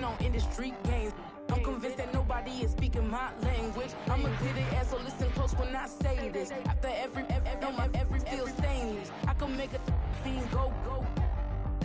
on in the street games. I'm convinced that nobody is speaking my language. I'ma get it, and so listen close when I say this. After every feel stainless. I can make a fiend go.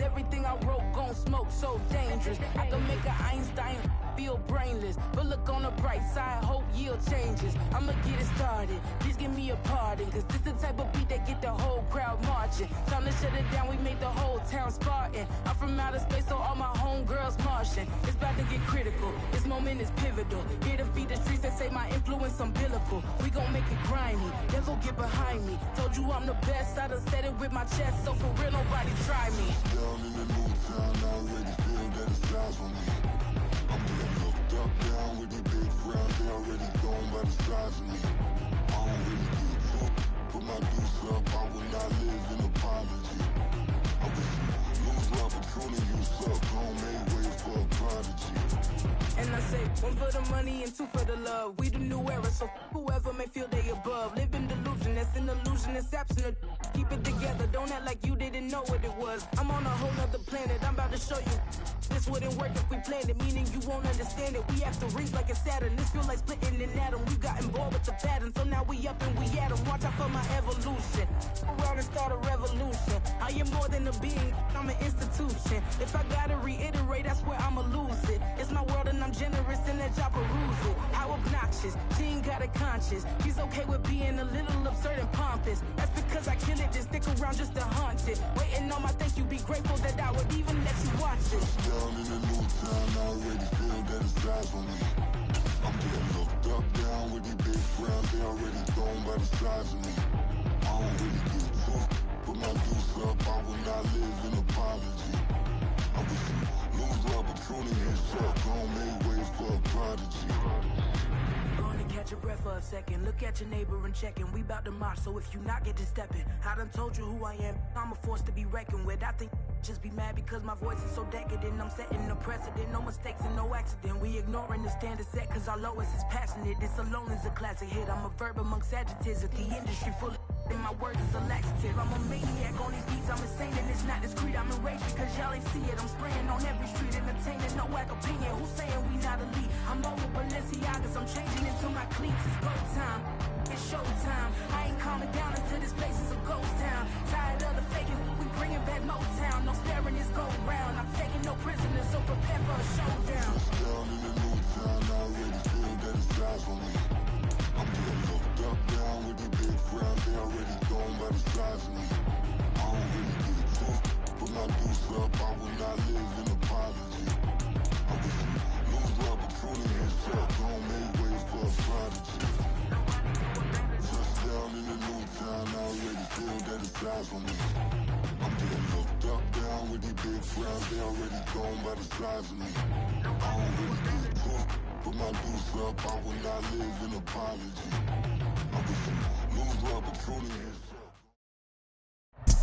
Everything I wrote gon' smoke, so dangerous. I can make an Einstein feel brainless. But look on the bright side, hope yield changes. I'ma get it started, please give me a pardon. Cause this the type of beat that get the whole crowd marching. Time to shut it down, we made the whole town Spartan. I'm from outer space, so all my homegirls Martian. It's about to get critical, this moment is pivotal. Here to feed the streets that say my influence umbilical. We gon' make it grimy, devil get behind me. Told you I'm the best, I done said it with my chest. So for real, nobody try me. Down in the new town, I already feel that it's eyes on me. I'm getting looked up, down with these big frowns. They already gone by the size of me. I don't really get drunk, put my deuce up. I will not live in apology. I wish you lose the opportunity, you suck. Don't make way for a prodigy. And I say, one for the money and two for the love. We the new era, so whoever may feel they above. Live in delusion, that's an illusion, that's absent. Keep it together, don't act like you didn't know what it was. I'm on a whole nother planet, I'm about to show you. This wouldn't work if we planned it, meaning you won't understand it. We have to reach like a Saturn, this feel like splitting an atom. We got involved with the pattern, so now we up and we at 'em. Watch out for my evolution, around and start a revolution. I am more than a being, I'm an institution. If I gotta reiterate, that's where I'ma lose it. It's my world and I'm generous and that y'all peruse it. How obnoxious, she ain't got a conscience. She's okay with being a little absurd and pompous. That's because I kill it, just stick around just to haunt it. Waiting on my thank you, be grateful that I would even let you watch it. Down in the new town, I already feel that it's eyes on me. I'm getting looked up, down with these big frowns. They already gone by the size of me. I don't really get drunk, put my deuce up. I will not live in apology. I wish you lose the opportunity and suck. Don't make way for a prodigy. Gonna catch your breath for a second. Look at your neighbor and check in. We bout to march, so if you not get to stepping. I done told you who I am. I'm a force to be reckoned with. I think just be mad because my voice is so decadent. I'm setting the precedent, no mistakes and no accident. We ignoring the standard set cause our lowest is passionate. This alone is a classic hit. I'm a verb amongst adjectives. If the industry full of and my words is a laxative. I'm a maniac on these beats. I'm insane and it's not discreet. I'm enraged because y'all ain't see it. I'm spraying on every street, entertaining no whack opinion. Who's saying we not elite? I'm over Balenciagas. I'm changing into my cleats. It's go time. It's showtime. I ain't calming down until this place is a ghost town. Tired of the faking, we bringing back Motown. No sparing this go round. I'm taking no prisoners, so prepare for a showdown. Down in the new town, I already feel that it's eyes on me. I'm getting looked up, down with these big frowns. They already gone by the size of me. I don't really get drunk, put my deuce up. I will not live in apology. I wish you lose the opportunity and suck. Don't make way for a prodigy. Down in the new town, I already feel that it's eyes on me. I'm getting looked up, down with these big frowns. They already gone by the size of me. I don't really get drunk, put my deuce up. I will not live in apology. I wish you lose the opportunity.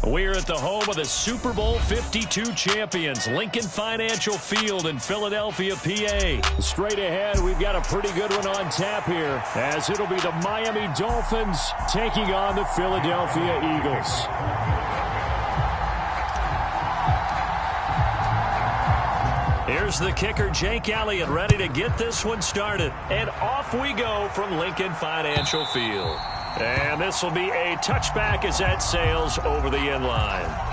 We're at the home of the Super Bowl 52 champions, Lincoln Financial Field in Philadelphia, PA. Straight ahead, we've got a pretty good one on tap here, as it'll be the Miami Dolphins taking on the Philadelphia Eagles. Here's the kicker, Jake Elliott, ready to get this one started. And off we go from Lincoln Financial Field. And this will be a touchback as that sails over the end line.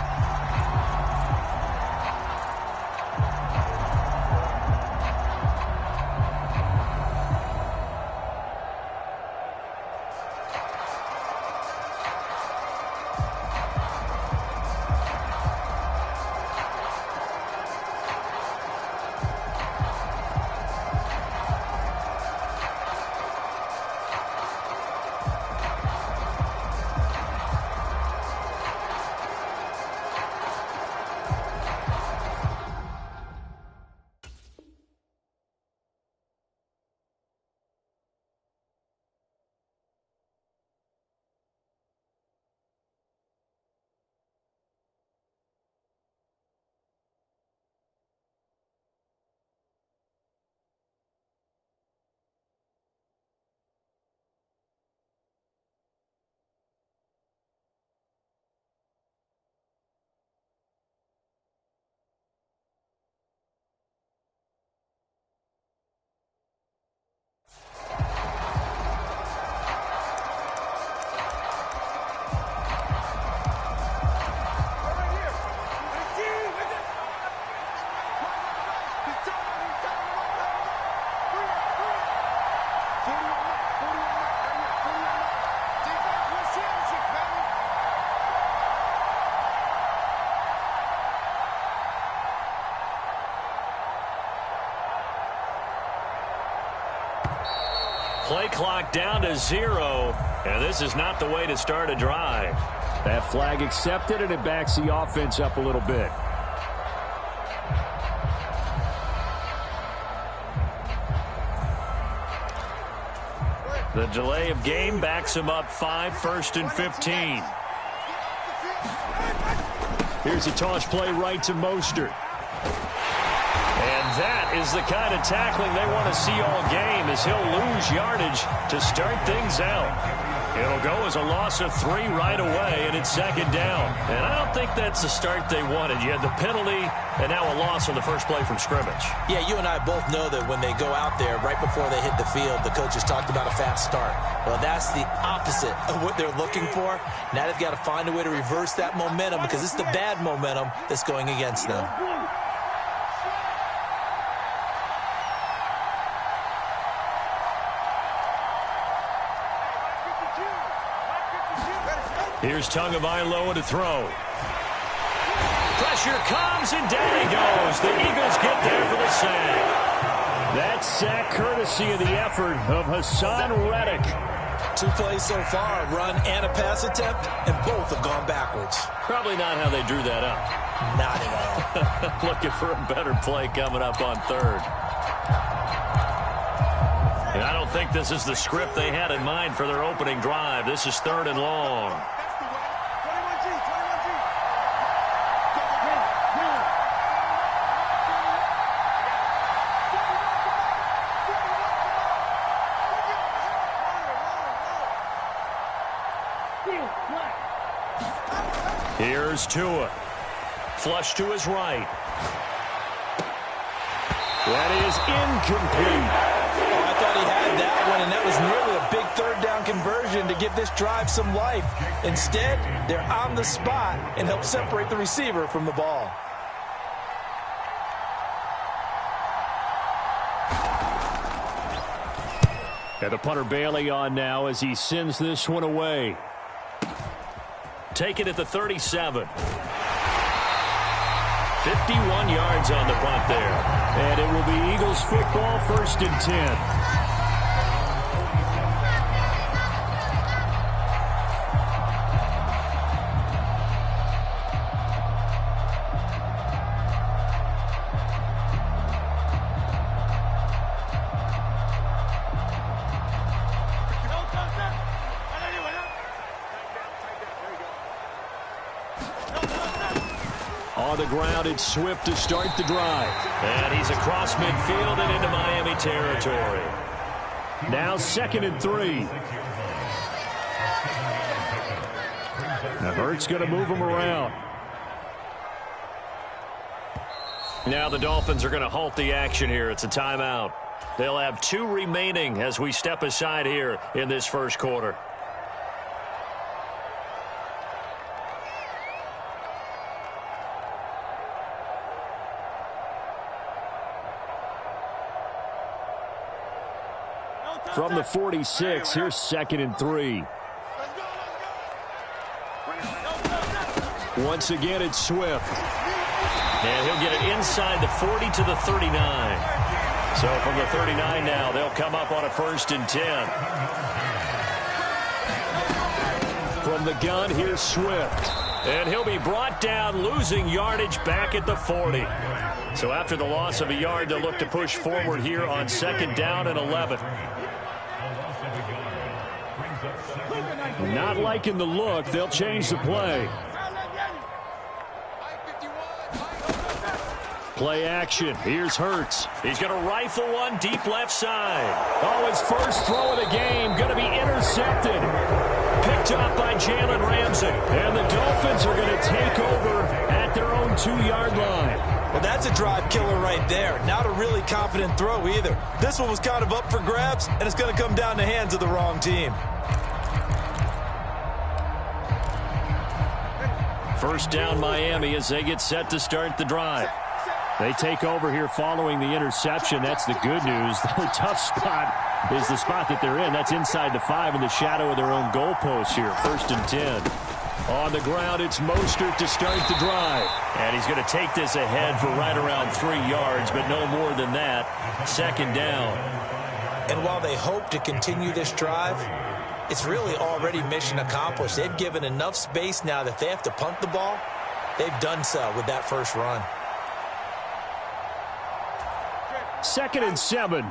Play clock down to 0, and this is not the way to start a drive. That flag accepted, and it backs the offense up a little bit. The delay of game backs him up 5, 1st and 15. Here's a toss play right to Mostert. And that is the kind of tackling they want to see all game, as he'll lose yardage to start things out. It'll go as a loss of 3 right away, and it's 2nd down. And I don't think that's the start they wanted. You had the penalty, and now a loss on the first play from scrimmage. Yeah, you and I both know that when they go out there, right before they hit the field, the coaches talked about a fast start. Well, that's the opposite of what they're looking for. Now they've got to find a way to reverse that momentum, because it's the bad momentum that's going against them. Here's Tagovailoa to throw. Pressure comes, and down he goes. The Eagles get there for the sack. That sack courtesy of the effort of Hassan Reddick. 2 plays so far, a run and a pass attempt, and both have gone backwards. Probably not how they drew that up. Not at all. Looking for a better play coming up on 3rd. And I don't think this is the script they had in mind for their opening drive. This is 3rd and long. Here's Tua. Flush to his right. That is incomplete. Oh, I thought he had that one, and that was nearly a big 3rd down conversion to give this drive some life. Instead, they're on the spot and help separate the receiver from the ball. And the punter Bailey on now as he sends this one away. Take it at the 37. 51 yards on the punt there. And it will be Eagles football, 1st and 10. On the ground, it's Swift to start the drive. And he's across midfield and into Miami territory. Now 2nd and 3. Now Hurts going to move him around. Now the Dolphins are going to halt the action here. It's a timeout. They'll have 2 remaining as we step aside here in this first quarter. From the 46, here's 2nd and 3. Once again, it's Swift. And he'll get it inside the 40 to the 39. So from the 39 now, they'll come up on a 1st and 10. From the gun, here's Swift. And he'll be brought down, losing yardage back at the 40. So after the loss of a yard, they'll look to push forward here on 2nd down and 11. Not liking the look. They'll change the play. Play action. Here's Hurts. He's going to rifle one deep left side. Oh, his first throw of the game going to be intercepted. Picked up by Jalen Ramsey. And the Dolphins are going to take over at their own 2-yard line. Well, that's a drive killer right there. Not a really confident throw either. This one was kind of up for grabs, and it's going to come down the hands of the wrong team. 1st down Miami as they get set to start the drive. They take over here following the interception. That's the good news. The tough spot is the spot that they're in. That's inside the 5 in the shadow of their own goalpost here. 1st and 10. On the ground, it's Mostert to start the drive. And he's going to take this ahead for right around 3 yards, but no more than that. 2nd down. And while they hope to continue this drive, it's really already mission accomplished. They've given enough space now that they have to punt the ball. They've done so with that first run. 2nd and 7.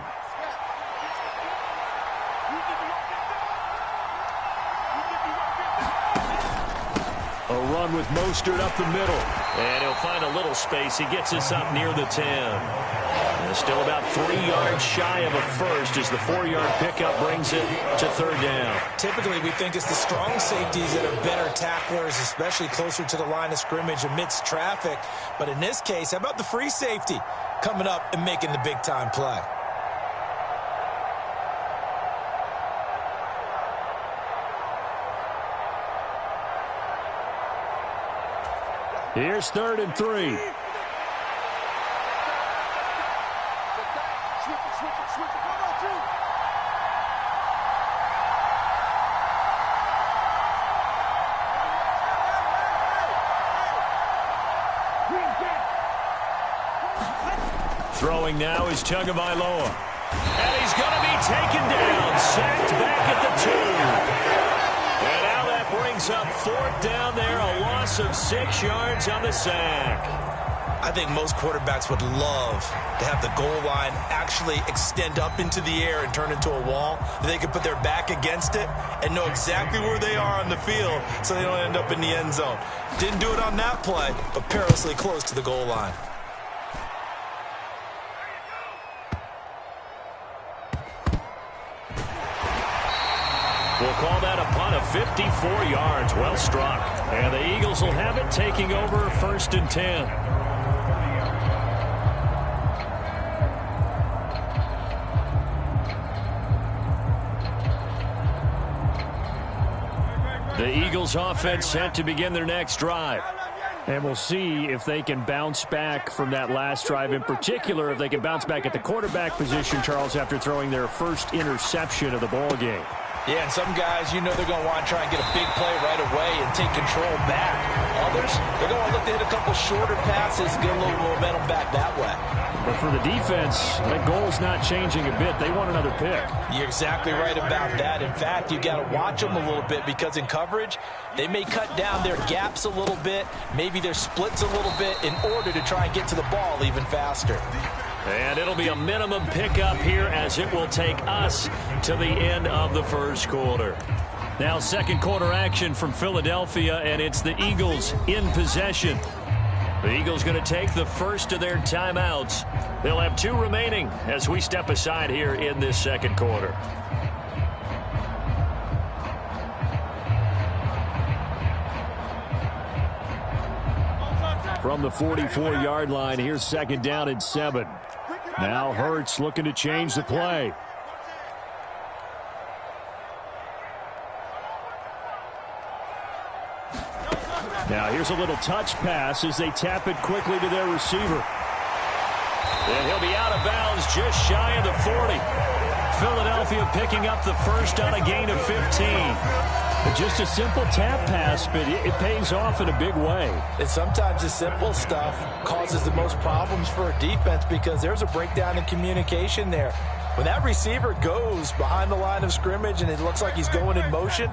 A run with Mostert up the middle. And he'll find a little space. He gets us up near the 10. And still about 3 yards shy of a first as the 4-yard pickup brings it to 3rd down. Typically, we think it's the strong safeties that are better tacklers, especially closer to the line of scrimmage amidst traffic. But in this case, how about the free safety coming up and making the big-time play? Here's 3rd and 3. Throwing now is Tagovailoa. And he's going to be taken down. Sacked back at the 2. And now that brings up 4th down there. A loss of 6 yards on the sack. I think most quarterbacks would love to have the goal line actually extend up into the air and turn into a wall. They can put their back against it and know exactly where they are on the field so they don't end up in the end zone. Didn't do it on that play, but perilously close to the goal line. We'll call that a punt of 54 yards. Well struck. And the Eagles will have it, taking over 1st and 10. The Eagles offense set to begin their next drive. And we'll see if they can bounce back from that last drive. In particular, if they can bounce back at the quarterback position, Charles, after throwing their first interception of the ball game. Yeah, and some guys, you know they're going to want to try and get a big play right away and take control back. Others, they're going to look to hit a couple shorter passes, get a little momentum back that way. But for the defense, that goal's not changing a bit. They want another pick. You're exactly right about that. In fact, you got to watch them a little bit because in coverage, they may cut down their gaps a little bit, maybe their splits a little bit in order to try and get to the ball even faster. And it'll be a minimum pickup here as it will take us to the end of the first quarter. Now 2nd quarter action from Philadelphia, and it's the Eagles in possession. The Eagles going to take the first of their timeouts. They'll have 2 remaining as we step aside here in this 2nd quarter. From the 44-yard line, here's 2nd down and 7. Now Hurts looking to change the play. Now here's a little touch pass as they tap it quickly to their receiver. And he'll be out of bounds just shy of the 40. Philadelphia picking up the first on a gain of 15. Just a simple tap pass, but it pays off in a big way. And sometimes the simple stuff causes the most problems for a defense because there's a breakdown in communication there. When that receiver goes behind the line of scrimmage and it looks like he's going in motion,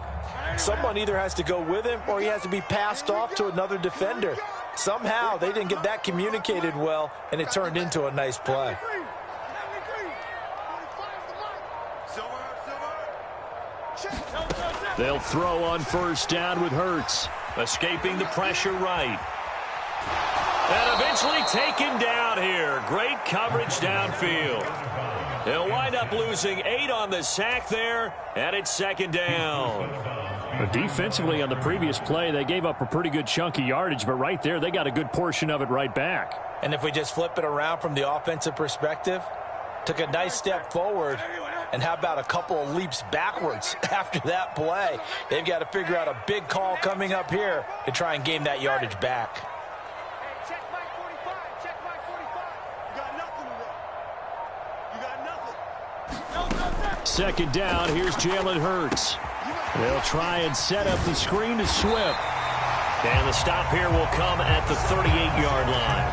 someone either has to go with him or he has to be passed off to another defender. Somehow they didn't get that communicated well, and it turned into a nice play. They'll throw on 1st down with Hurts. Escaping the pressure right. And eventually taken down here. Great coverage downfield. They'll wind up losing 8 on the sack there, and it's 2nd down. But defensively on the previous play, they gave up a pretty good chunk of yardage, but right there, they got a good portion of it right back. And if we just flip it around from the offensive perspective, took a nice step forward, and how about a couple of leaps backwards after that play? They've got to figure out a big call coming up here to try and gain that yardage back. Check Mike 45. Check Mike 45. You got nothing today. You got nothing. 2nd down, here's Jalen Hurts. They'll try and set up the screen to Swift. And the stop here will come at the 38-yard line.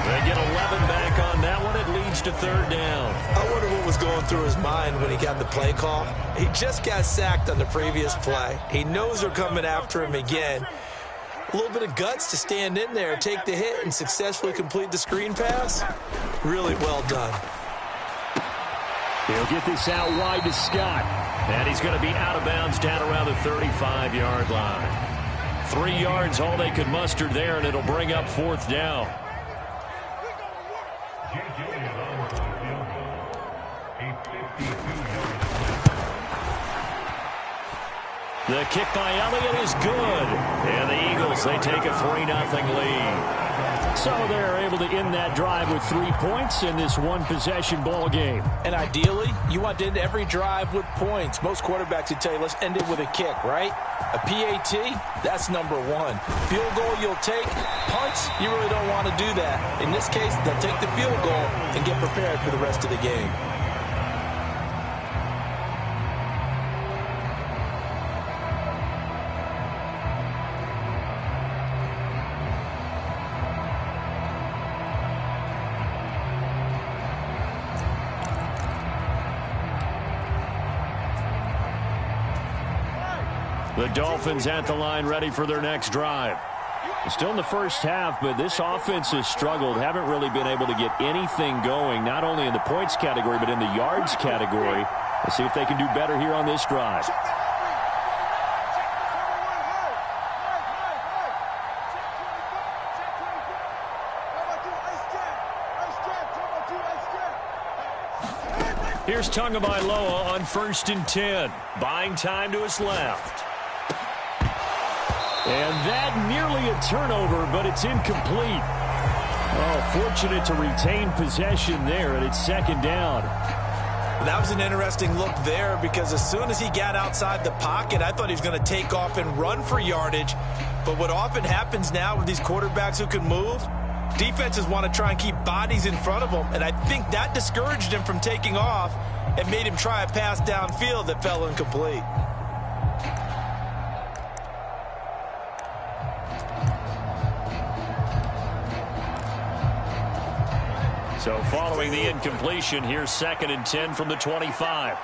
They get 11 back on that one. It leads to third down. I wonder what was going through his mind when he got the play call. He just got sacked on the previous play. He knows they're coming after him again. A little bit of guts to stand in there, take the hit, and successfully complete the screen pass. Really well done. He'll get this out wide to Scott. And he's going to be out of bounds down around the 35-yard line. 3 yards, all they could muster there, and it'll bring up fourth down. The kick by Elliott is good. And the Eagles, they take a 3-0 lead. So they're able to end that drive with 3 points in this one-possession ball game. And ideally, you want to end every drive with points. Most quarterbacks would tell you, let's end it with a kick, right? A PAT, that's number one. Field goal you'll take. Punts, you really don't want to do that. In this case, they'll take the field goal and get prepared for the rest of the game. The Dolphins at the line ready for their next drive. Still in the first half, but this offense has struggled. Haven't really been able to get anything going, not only in the points category, but in the yards category. Let's see if they can do better here on this drive. Here's Tagovailoa on 1st and 10. Buying time to his left. And that nearly a turnover, but it's incomplete. Oh, fortunate to retain possession there, and it's second down. That was an interesting look there because as soon as he got outside the pocket, I thought he was going to take off and run for yardage. But what often happens now with these quarterbacks who can move, defenses want to try and keep bodies in front of them, and I think that discouraged him from taking off and made him try a pass downfield that fell incomplete. So following the incompletion, here's 2nd and 10 from the 25.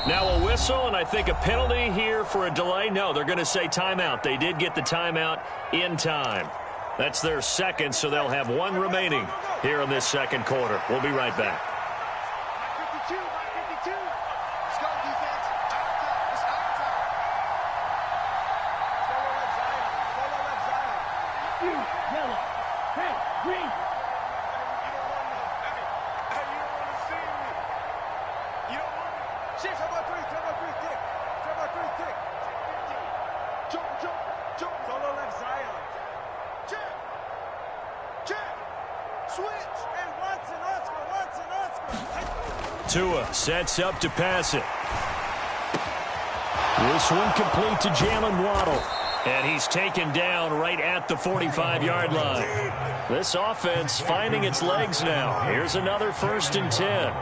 Now a whistle, and I think a penalty here for a delay. No, they're going to say timeout. They did get the timeout in time. That's their second, so they'll have one remaining here in this second quarter. We'll be right back. Tua sets up to pass it. This one complete to Jalen Waddle. And he's taken down right at the 45-yard line. This offense finding its legs now. Here's another 1st and 10.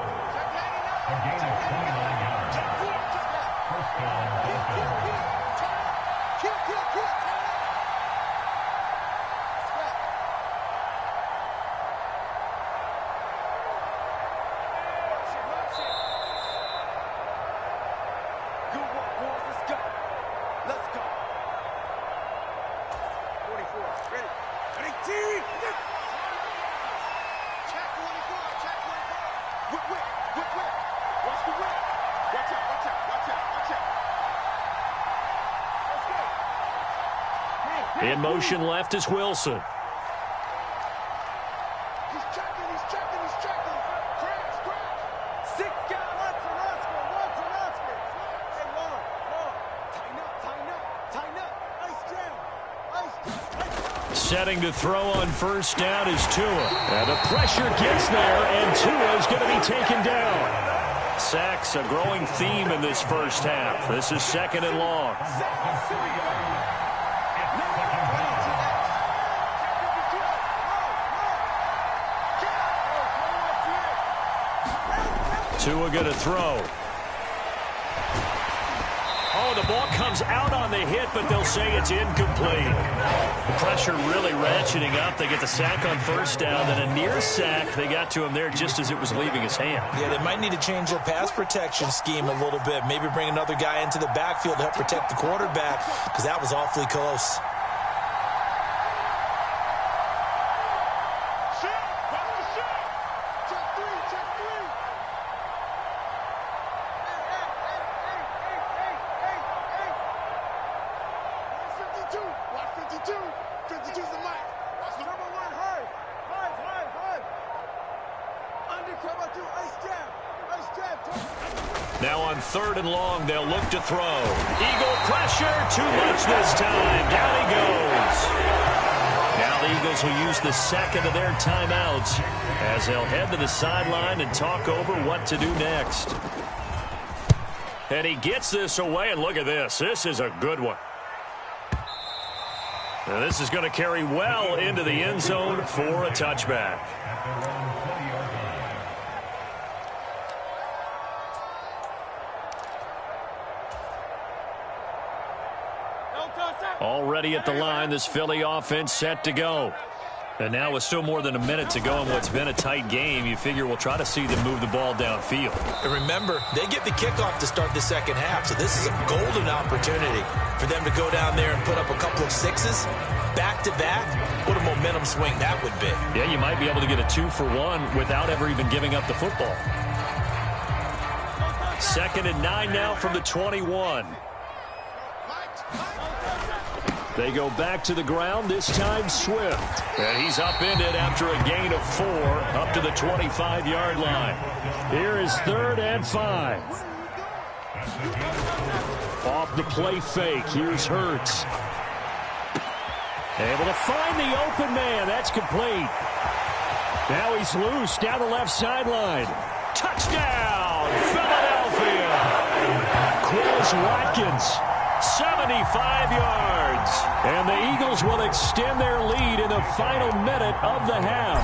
In motion left is Wilson. He's checking. Crash. 6 guys. Watson. Hey, Lord. Tighten up. Ice jam. Setting to throw on 1st down is Tua. And the pressure gets there, and Tua is going to be taken down. Sacks, a growing theme in this first half. This is 2nd and long. Tua going to throw. Oh, the ball comes out on the hit, but they'll say it's incomplete. The pressure really ratcheting up. They get the sack on first down, then a near sack. They got to him there just as it was leaving his hand. Yeah, they might need to change their pass protection scheme a little bit. Maybe bring another guy into the backfield to help protect the quarterback, because that was awfully close. Now on 3rd and long, they'll look to throw. Eagle pressure, too much this time. Down he goes. Now the Eagles will use the second of their timeouts as they'll head to the sideline and talk over what to do next. And he gets this away, and look at this. This is a good one. Now this is going to carry well into the end zone for a touchback. Already at the line, this Philly offense set to go. And now with still more than a minute to go in what's been a tight game, you figure we'll try to see them move the ball downfield. And remember, they get the kickoff to start the second half, so this is a golden opportunity for them to go down there and put up a couple of sixes back-to-back. What a momentum swing that would be. Yeah, you might be able to get a 2-for-1 without ever even giving up the football. 2nd and 9 now from the 21. They go back to the ground, this time Swift. And he's upended after a gain of 4 up to the 25-yard line. Here is 3rd and 5. Off the play fake, here's Hurts. Able to find the open man, that's complete. Now he's loose down the left sideline. Touchdown, Philadelphia! Quez Watkins. 75 yards. And the Eagles will extend their lead in the final minute of the half.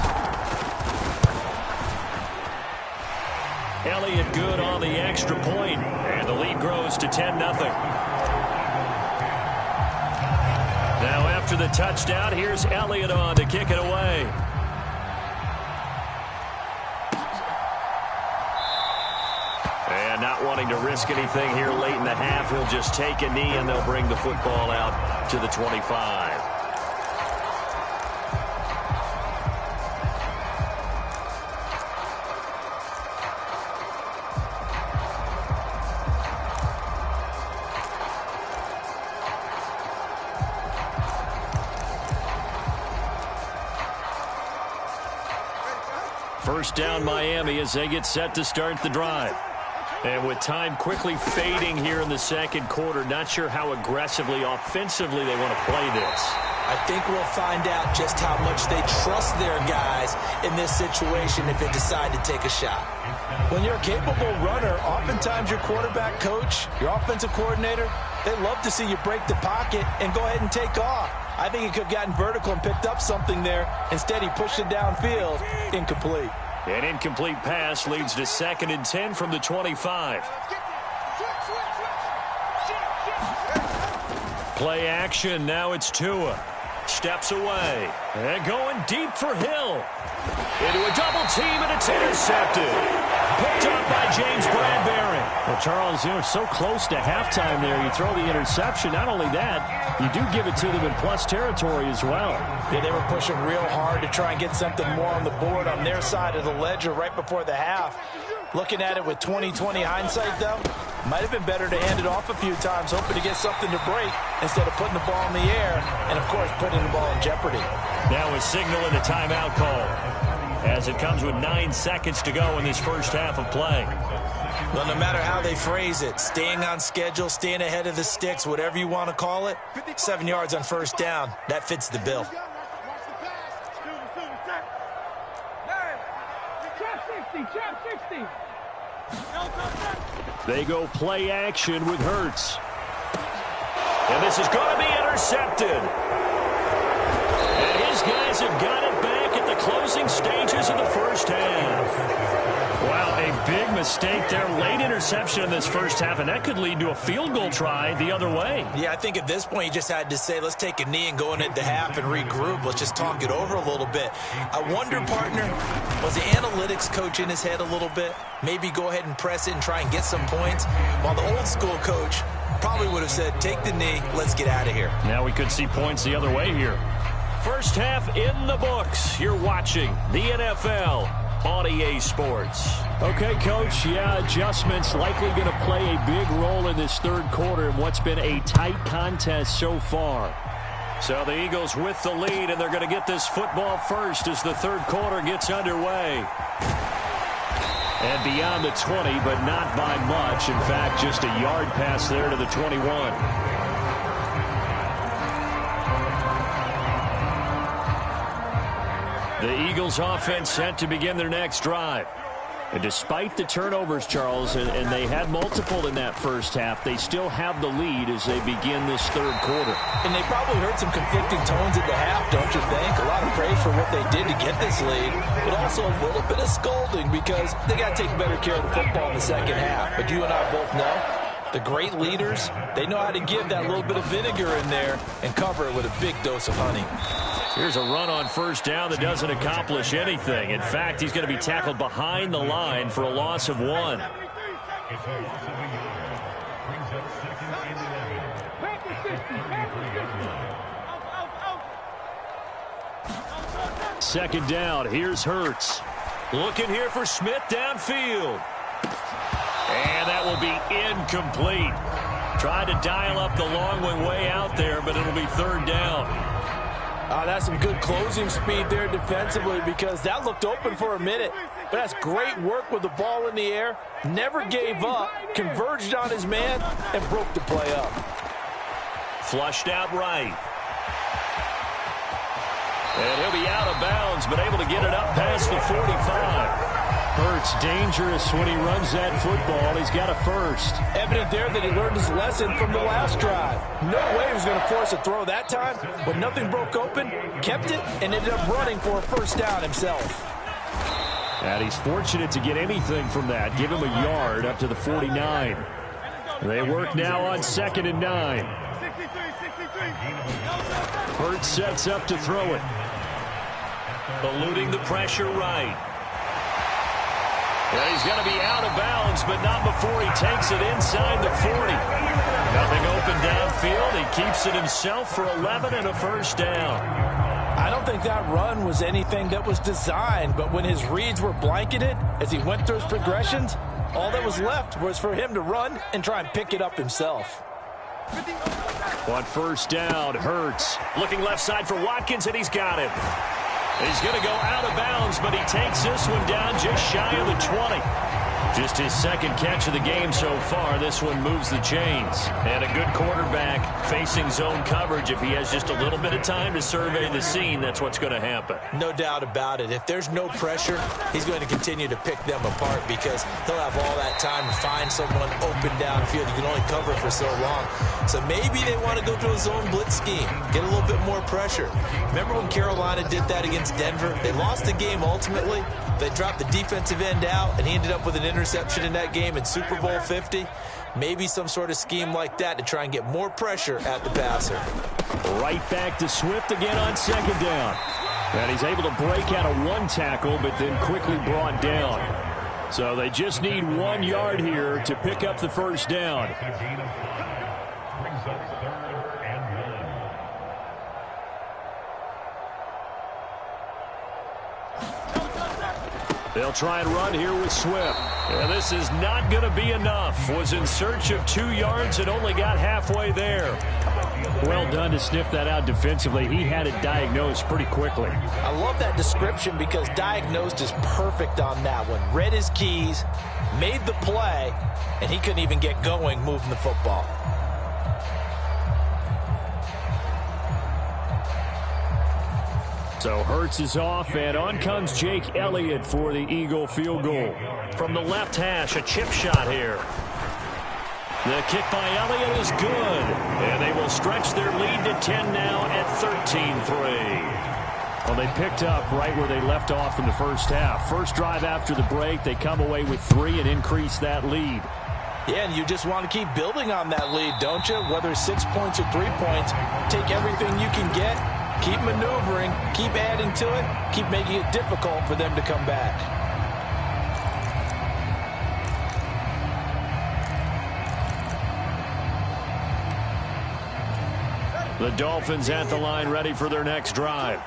Elliott good on the extra point, and the lead grows to 10-0. Now after the touchdown, here's Elliott on to kick it away. And not wanting to risk anything here late in the half, he'll just take a knee and they'll bring the football out to the 25. First down Miami as they get set to start the drive. And with time quickly fading here in the second quarter, not sure how aggressively, offensively they want to play this. I think we'll find out just how much they trust their guys in this situation if they decide to take a shot. When you're a capable runner, oftentimes your quarterback coach, your offensive coordinator, they love to see you break the pocket and go ahead and take off. I think he could have gotten vertical and picked up something there. Instead, he pushed it downfield. Incomplete. An incomplete pass leads to 2nd and 10 from the 25. Play action. Now it's Tua. Steps away. And going deep for Hill. Into a double team, and it's intercepted. Picked up by James Bradbury. Well, Charles, you know, so close to halftime there. You throw the interception. Not only that, you do give it to them in plus territory as well. Yeah, they were pushing real hard to try and get something more on the board on their side of the ledger right before the half. Looking at it with 20/20 hindsight, though, might have been better to hand it off a few times, hoping to get something to break instead of putting the ball in the air and, of course, putting the ball in jeopardy. Now a signal in the timeout call as it comes with 9 seconds to go in this first half of play. Well, no matter how they phrase it, staying on schedule, staying ahead of the sticks, whatever you want to call it, 7 yards on first down, that fits the bill. They go play action with Hurts. And this is going to be intercepted. And his guys have got it back at the closing stages of the first half. Wow, a big mistake there. Late interception in this first half, and that could lead to a field goal try the other way. Yeah, I think at this point you just had to say, let's take a knee and go into the half and regroup. Let's just talk it over a little bit. I wonder, partner, was the analytics coach in his head a little bit? Maybe go ahead and press it and try and get some points, while the old school coach probably would have said, take the knee, let's get out of here. Now we could see points the other way here. First half in the books. You're watching the NFL on EA Sports. Okay, Coach, yeah, adjustments likely going to play a big role in this third quarter in what's been a tight contest so far. So the Eagles with the lead, and they're going to get this football first as the third quarter gets underway. And beyond the 20, but not by much. In fact, just a yard pass there to the 21. The Eagles offense set to begin their next drive. And despite the turnovers, Charles, and they had multiple in that first half, they still have the lead as they begin this third quarter. And they probably heard some conflicting tones at the half, don't you think? A lot of praise for what they did to get this lead, but also a little bit of scolding because they got to take better care of the football in the second half. But you and I both know the great leaders, they know how to give that little bit of vinegar in there and cover it with a big dose of honey. Here's a run on first down that doesn't accomplish anything. In fact, he's going to be tackled behind the line for a loss of 1. Second down. Here's Hurts. Looking here for Smith downfield. And that will be incomplete. Tried to dial up the long way out there, but it'll be third down. That's some good closing speed there defensively because that looked open for a minute. But that's great work with the ball in the air. Never gave up, converged on his man, and broke the play up. Flushed out right. And he'll be out of bounds, but able to get it up past the 45. Hurts dangerous when he runs that football. He's got a first. Evident there that he learned his lesson from the last drive. No way he was going to force a throw that time. When nothing broke open, kept it, and ended up running for a first down himself. And he's fortunate to get anything from that. Give him a yard up to the 49. They work now on 2nd and 9. Hurts sets up to throw it. Eluding the pressure right. And he's going to be out of bounds, but not before he takes it inside the 40. Nothing open downfield. He keeps it himself for 11 and a first down. I don't think that run was anything that was designed, but when his reads were blanketed as he went through his progressions, all that was left was for him to run and try and pick it up himself. On first down, Hurts looking left side for Watkins, and he's got him. He's going to go out of bounds, but he takes this one down just shy of the 20. Just his second catch of the game so far. This one moves the chains. And a good quarterback facing zone coverage. If he has just a little bit of time to survey the scene, that's what's going to happen. No doubt about it. If there's no pressure, he's going to continue to pick them apart because he'll have all that time to find someone open downfield. You can only cover for so long. So maybe they want to go to a zone blitz scheme, get a little bit more pressure. Remember when Carolina did that against Denver? They lost the game ultimately. They dropped the defensive end out, and he ended up with an interception in that game in Super Bowl 50. Maybe some sort of scheme like that to try and get more pressure at the passer. Right back to Swift again on second down. And he's able to break out of one tackle, but then quickly brought down. So they just need 1 yard here to pick up the first down. They'll try and run here with Swift. And this is not going to be enough. Was in search of 2 yards and only got halfway there. Well done to sniff that out defensively. He had it diagnosed pretty quickly. I love that description because diagnosed is perfect on that one. Read his keys, made the play, and he couldn't even get going moving the football. So Hurts is off, and on comes Jake Elliott for the Eagle field goal. From the left hash, a chip shot here. The kick by Elliott is good, and they will stretch their lead to 10 now at 13-3. Well, they picked up right where they left off in the first half. First drive after the break, they come away with 3 and increase that lead. Yeah, and you just want to keep building on that lead, don't you? Whether 6 points or 3 points, take everything you can get, keep maneuvering, keep adding to it, keep making it difficult for them to come back. The Dolphins at the line ready for their next drive.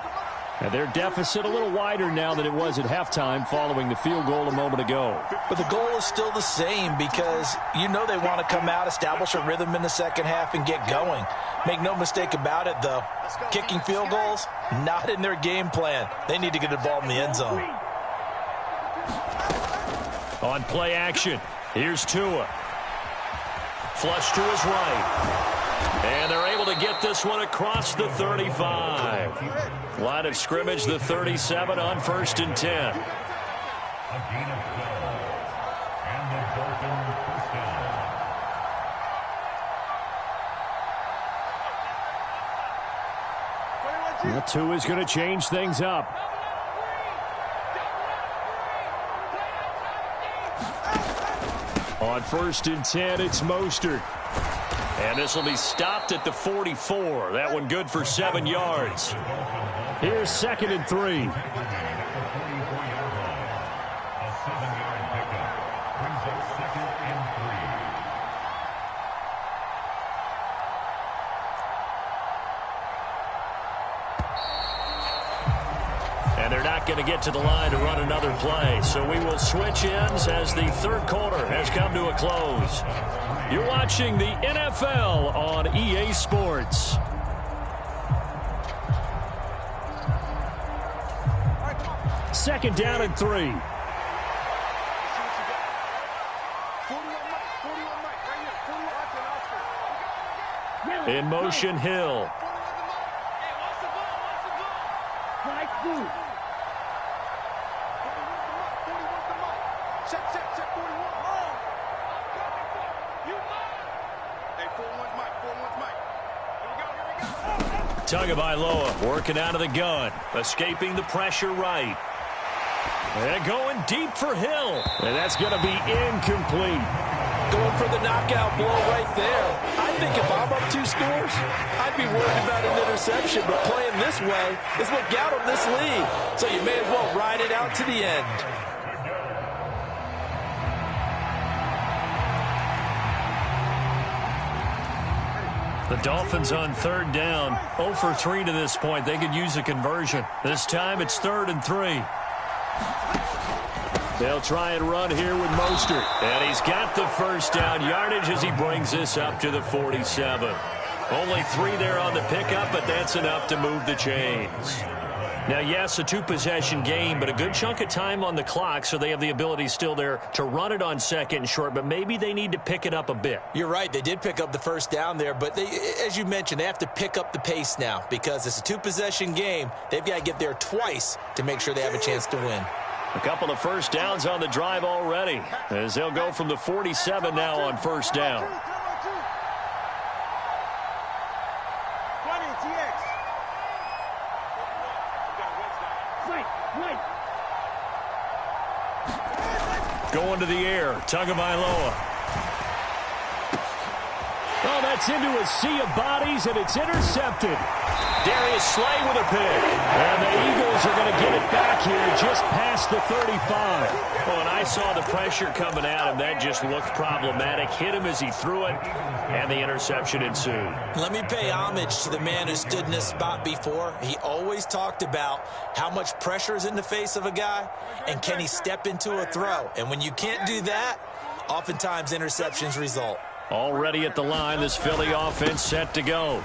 And their deficit a little wider now than it was at halftime following the field goal a moment ago. But the goal is still the same because you know they want to come out, establish a rhythm in the second half, and get going. Make no mistake about it, though. Kicking field goals, not in their game plan. They need to get the ball in the end zone. On play action, here's Tua. Flush to his right. And they're able to get this one across the 35. Line of scrimmage, the 37 on 1st and 10. Well, Tua's going to change things up. On 1st and 10, it's Mostert. And this will be stopped at the 44. That one good for 7 yards. Here's 2nd and 3. And they're not going to get to the line to run another play. So we will switch ends as the third quarter has come to a close. You're watching the NFL on EA Sports. Second down and 3. In motion, Hill. Tagovailoa working out of the gun, escaping the pressure right. And going deep for Hill. And that's going to be incomplete. Going for the knockout blow right there. I think if I'm up 2 scores, I'd be worried about an interception. But playing this way is what got them this lead. So you may as well ride it out to the end. The Dolphins on 3rd down, 0 for 3 to this point. They could use a conversion. This time it's 3rd and 3. They'll try and run here with Mostert. And he's got the first down yardage as he brings this up to the 47. Only 3 there on the pickup, but that's enough to move the chains. Now, yes, a 2-possession game, but a good chunk of time on the clock, so they have the ability still there to run it on 2nd and short, but maybe they need to pick it up a bit. You're right. They did pick up the first down there, but they, as you mentioned, they have to pick up the pace now because it's a 2-possession game. They've got to get there twice to make sure they have a chance to win. A couple of first downs on the drive already as they'll go from the 47 now on 1st down. Going to the air, Tagovailoa. Oh, that's into a sea of bodies, and it's intercepted. Darius Slay with a pick. And the Eagles are going to get it back here just past the 35. Oh, and I saw the pressure coming at him. That just looked problematic. Hit him as he threw it, and the interception ensued. Let me pay homage to the man who stood in this spot before. He always talked about how much pressure is in the face of a guy, and can he step into a throw. And when you can't do that, oftentimes interceptions result. Already at the line, this Philly offense set to go.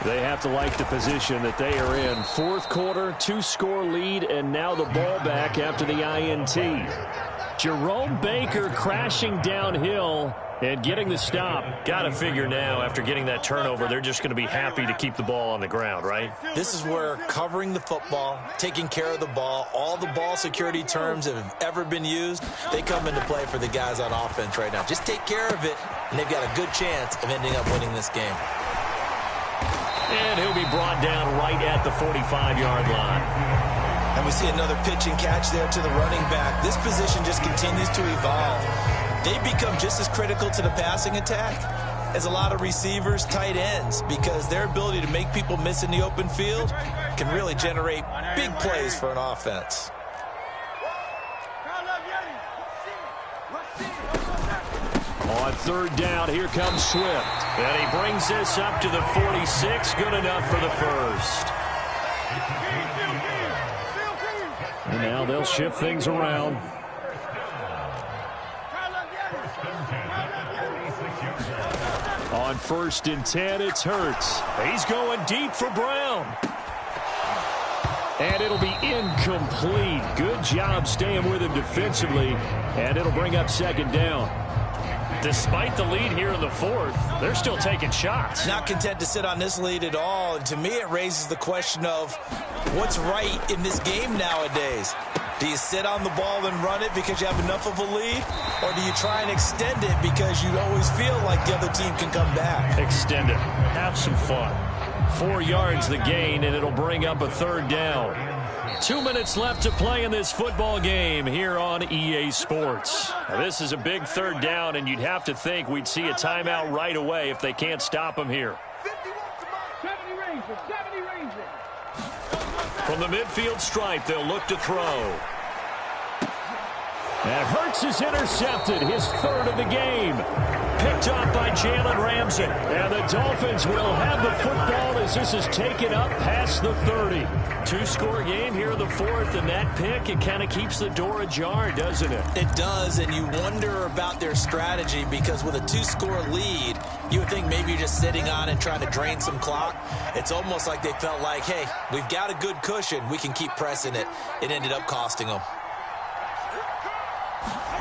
They have to like the position that they are in. 4th quarter, 2-score lead, and now the ball back after the INT. Jerome Baker crashing downhill and getting the stop. Got to figure now, after getting that turnover, they're just going to be happy to keep the ball on the ground, right? This is where covering the football, taking care of the ball, all the ball security terms that have ever been used, they come into play for the guys on offense right now. Just take care of it, and they've got a good chance of ending up winning this game. And he'll be brought down right at the 45-yard line. And we see another pitch and catch there to the running back. This position just continues to evolve. They become just as critical to the passing attack as a lot of receivers, tight ends, because their ability to make people miss in the open field can really generate big plays for an offense. On third down, here comes Swift. And he brings this up to the 46. Good enough for the first. And now they'll shift things around. On 1st and 10, it's Hurts. He's going deep for Brown. And it'll be incomplete. Good job staying with him defensively. And it'll bring up 2nd down. Despite the lead here in the 4th, they're still taking shots. Not content to sit on this lead at all. And to me, it raises the question of what's right in this game nowadays. Do you sit on the ball and run it because you have enough of a lead? Or do you try and extend it because you always feel like the other team can come back? Extend it. Have some fun. 4 yards the gain, and it'll bring up a 3rd down. 2 minutes left to play in this football game here on EA Sports. Now, this is a big 3rd down, and you'd have to think we'd see a timeout right away if they can't stop him here. 70 Rangers. From the midfield stripe, they'll look to throw. And Hurts is intercepted, his 3rd of the game. Picked up by Jalen Ramsey. And the Dolphins will have the football as this is taken up past the 30. 2-score game here in the 4th, and that pick, it kind of keeps the door ajar, doesn't it? It does, and you wonder about their strategy because with a 2-score lead, you would think maybe you're just sitting on it trying to drain some clock. It's almost like they felt like, hey, we've got a good cushion. We can keep pressing it. It ended up costing them.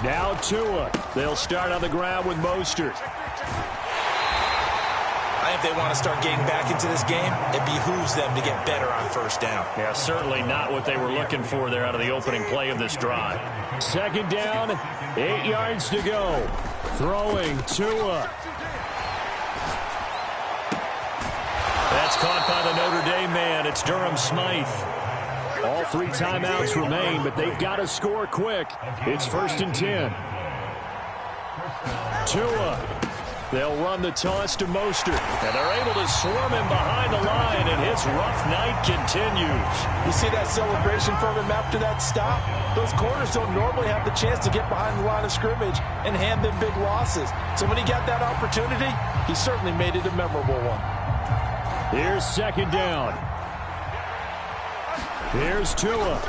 Now Tua. They'll start on the ground with Mostert. I think they want to start getting back into this game. It behooves them to get better on 1st down. Yeah, certainly not what they were looking for there out of the opening play of this drive. 2nd down, 8 yards to go. Throwing Tua. That's caught by the Notre Dame man. It's Durham Smythe. All 3 timeouts remain, but they've got to score quick. It's 1st and 10. Tua. They'll run the toss to Mostert. And they're able to swarm him behind the line, and his rough night continues. You see that celebration from him after that stop? Those corners don't normally have the chance to get behind the line of scrimmage and hand them big losses. So when he got that opportunity, he certainly made it a memorable one. Here's 2nd down. Here's Tua.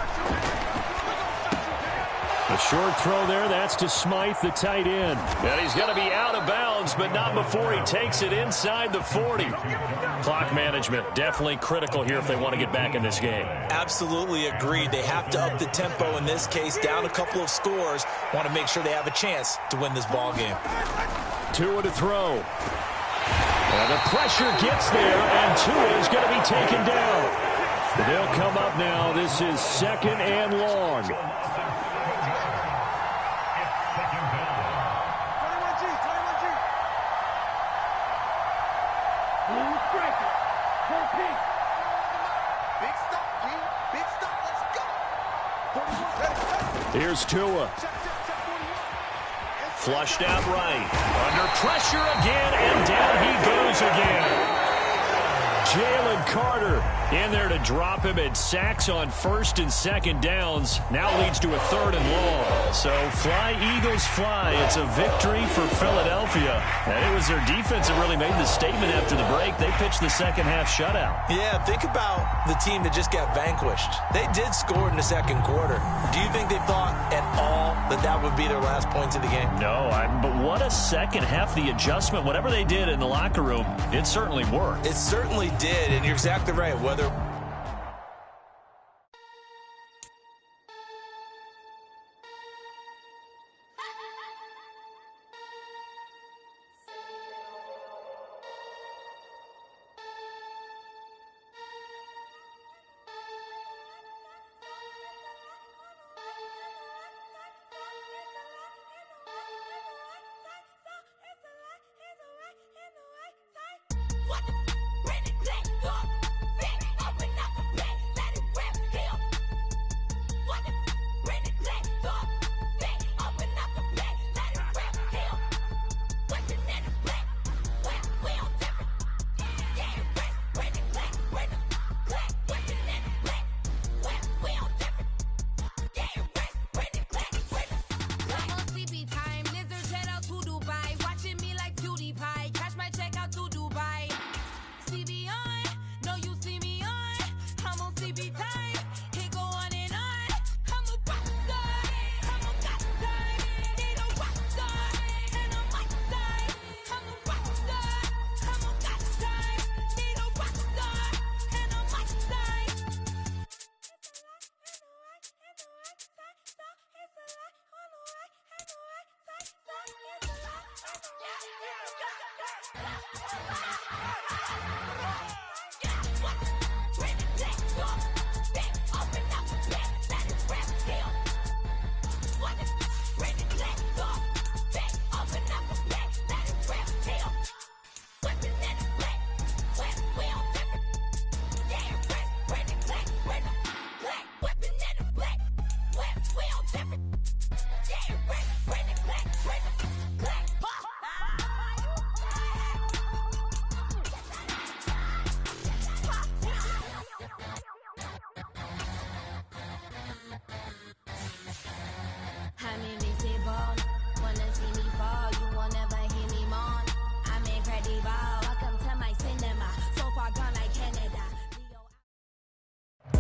A short throw there. That's to Smythe, the tight end. And he's going to be out of bounds, but not before he takes it inside the 40. Clock management definitely critical here if they want to get back in this game. Absolutely agreed. They have to up the tempo in this case, down a couple of scores. Want to make sure they have a chance to win this ball game. Tua to throw. And the pressure gets there, and Tua is going to be taken down. They'll come up now. This is 2nd and long. Here's Tua. Flushed out right. Under pressure again, and down he goes again. Jalen Carter in there to drop him, and sacks on 1st and 2nd downs. Now leads to a 3rd and long. So fly, Eagles, fly. It's a victory for Philadelphia. And it was their defense that really made the statement after the break. They pitched the 2nd half shutout. Yeah, think about the team that just got vanquished. They did score in the 2nd quarter. Do you think they thought at all that that would be their last points of the game? No, but what a 2nd half. The adjustment, whatever they did in the locker room, it certainly worked. It certainly did, and you're exactly right. Whether What? Bring it,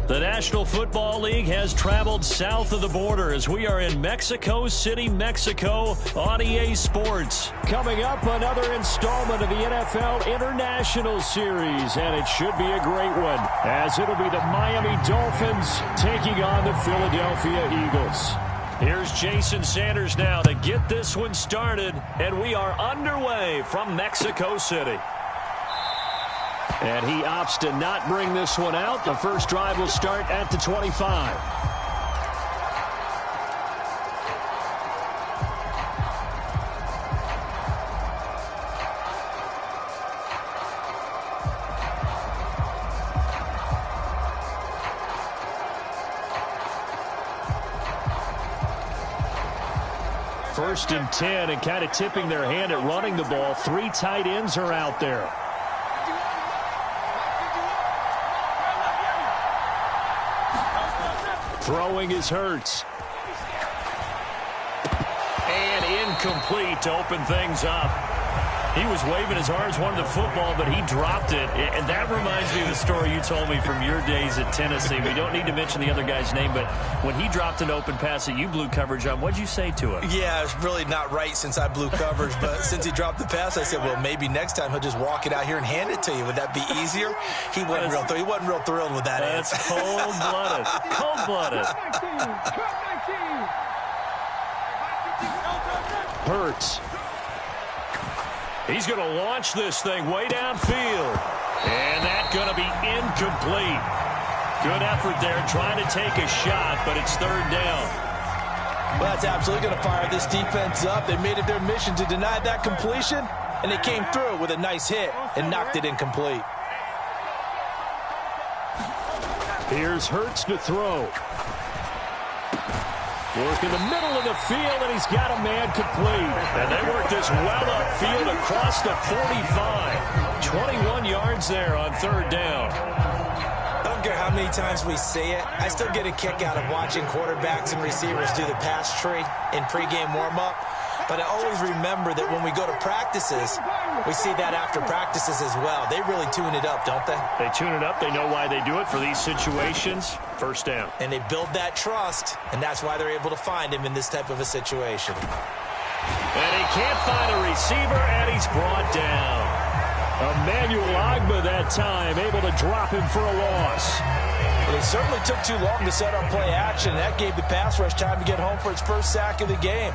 The National Football League has traveled south of the border as we are in Mexico City, Mexico on EA Sports. Coming up, another installment of the NFL International Series, and it should be a great one as it'll be the Miami Dolphins taking on the Philadelphia Eagles. Here's Jason Sanders now to get this one started, and we are underway from Mexico City. And he opts to not bring this one out. The first drive will start at the 25. First and 10, and kind of tipping their hand at running the ball. 3 tight ends are out there. Throwing is Hurts. And incomplete to open things up. He was waving his arms, wanted the football, but he dropped it. And that reminds me of the story you told me from your days at Tennessee. We don't need to mention the other guy's name, but when he dropped an open pass that you blew coverage on, what'd you say to him? Yeah, it's really not right since I blew coverage, but since he dropped the pass, I said, well, maybe next time he'll just walk it out here and hand it to you. Would that be easier? He wasn't real thrilled with that answer. That's cold-blooded. Cold-blooded. Hurts. He's going to launch this thing way downfield. And that's going to be incomplete. Good effort there trying to take a shot, but it's third down. Well, that's absolutely going to fire this defense up. They made it their mission to deny that completion, and they came through with a nice hit and knocked it incomplete. Here's Hurts to throw. Work in the middle of the field, and he's got a man complete. And they work this well upfield across the 45. 21 yards there on third down. I don't care how many times we say it, I still get a kick out of watching quarterbacks and receivers do the pass tree in pregame warm-up. But I always remember that when we go to practices, we see that after practices as well. They really tune it up, don't they? They tune it up. They know why they do it for these situations. First down. And they build that trust, and that's why they're able to find him in this type of a situation. And he can't find a receiver, and he's brought down. Emmanuel Ogbah that time, able to drop him for a loss. Well, it certainly took too long to set up play action. That gave the pass rush time to get home for its first sack of the game.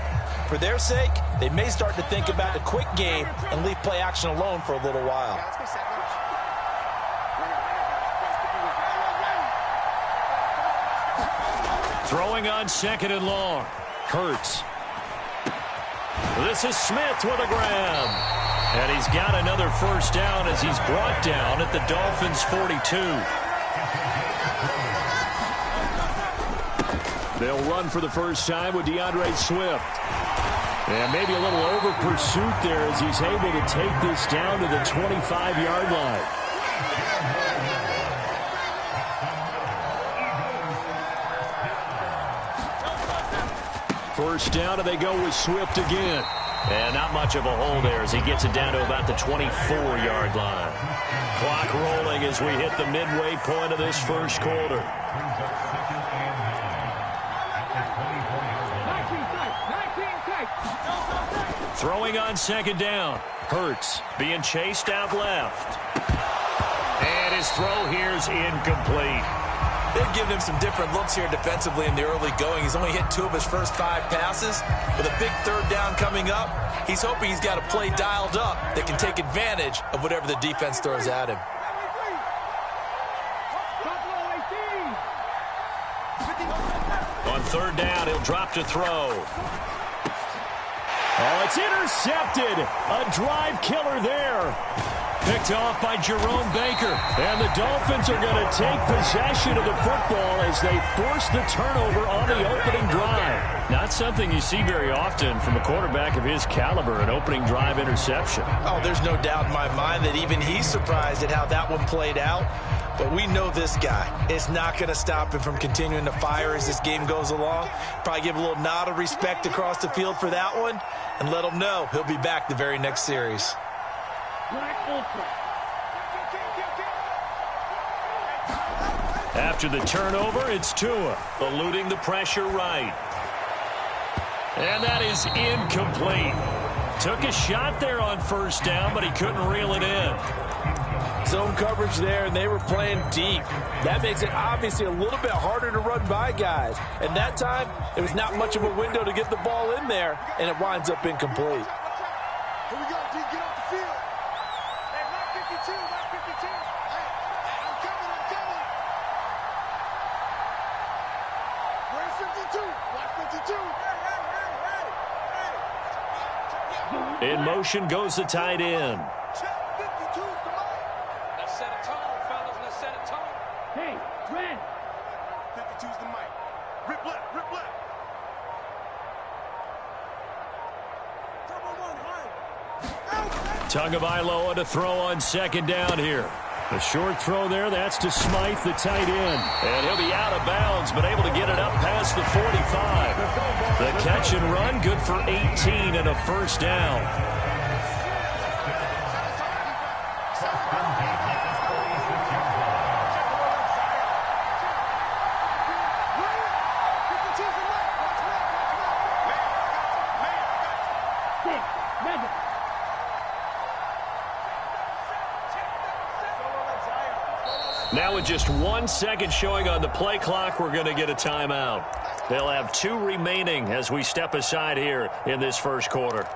For their sake, they may start to think about a quick game and leave play action alone for a little while. Throwing on second and long. Hurts. This is Smith with a grab. And he's got another first down as he's brought down at the Dolphins' 42. They'll run for the first time with DeAndre Swift. And maybe a little over pursuit there as he's able to take this down to the 25-yard line. First down, and they go with Swift again. And not much of a hole there as he gets it down to about the 24-yard line. Clock rolling as we hit the midway point of this first quarter. Throwing on second down. Hurts being chased out left. And his throw here is incomplete. They've given him some different looks here defensively in the early going. He's only hit 2 of his first 5 passes. With a big third down coming up, he's hoping he's got a play dialed up that can take advantage of whatever the defense throws at him. On third down, he'll drop to throw. Oh, it's intercepted. A drive killer there. Picked off by Jerome Baker. And the Dolphins are going to take possession of the football as they force the turnover on the opening drive. Not something you see very often from a quarterback of his caliber, an opening drive interception. Oh, there's no doubt in my mind that even he's surprised at how that one played out. But we know this guy. It's not going to stop him from continuing to fire as this game goes along. Probably give a little nod of respect across the field for that one and let him know he'll be back the very next series. After the turnover, it's Tua, eluding the pressure right. And that is incomplete. Took a shot there on first down, but he couldn't reel it in. Zone coverage there, and they were playing deep. That makes it obviously a little bit harder to run by guys. And that time, it was not much of a window to get the ball in there, and it winds up incomplete. Here we go, D. Get off the field. Hey, Mark 52, Mark 52. Hey, I'm coming, I'm coming. Where's 52? Mark 52. In motion goes the tight end. Check 52's the line. Let's set a tone, fellas. Let's set a tone. Hey, Dread. 52's the mic. Rip left, rip left. Tagovailoa to throw on second down here. A short throw there, that's to Smythe, the tight end. And he'll be out of bounds, but able to get it up past the 45. The catch and run, good for 18 and a first down. Now with just 1 second showing on the play clock, we're going to get a timeout. They'll have 2 remaining as we step aside here in this first quarter.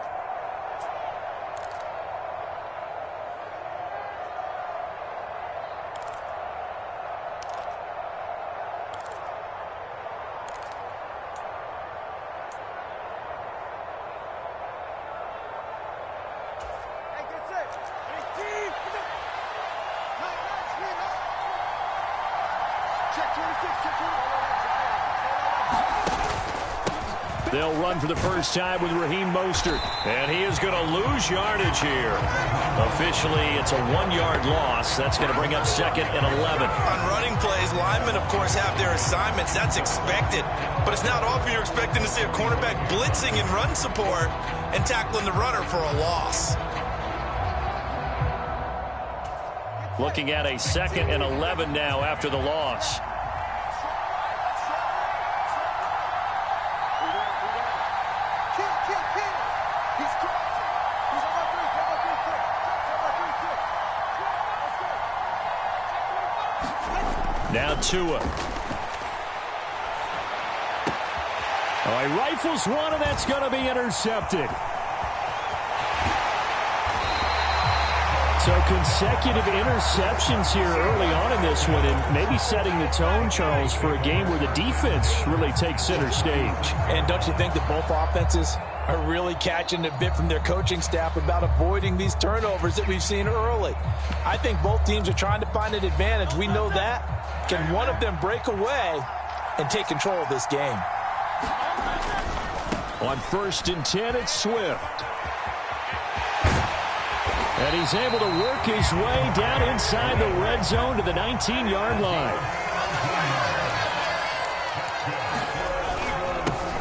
They'll run for the first time with Raheem Mostert. And he is going to lose yardage here. Officially, it's a 1-yard loss. That's going to bring up second and 11. On running plays, linemen, of course, have their assignments. That's expected. But it's not often you're expecting to see a cornerback blitzing in run support and tackling the runner for a loss. Looking at a second and 11 now after the loss. Now Tua. Oh, he rifles one, and that's going to be intercepted. So consecutive interceptions here early on in this one, and maybe setting the tone, Charles, for a game where the defense really takes center stage. And don't you think that both offenses are really catching a bit from their coaching staff about avoiding these turnovers that we've seen early? I think both teams are trying to find an advantage. We know that. Can one of them break away and take control of this game? On 1st and 10, it's Swift. And he's able to work his way down inside the red zone to the 19-yard line.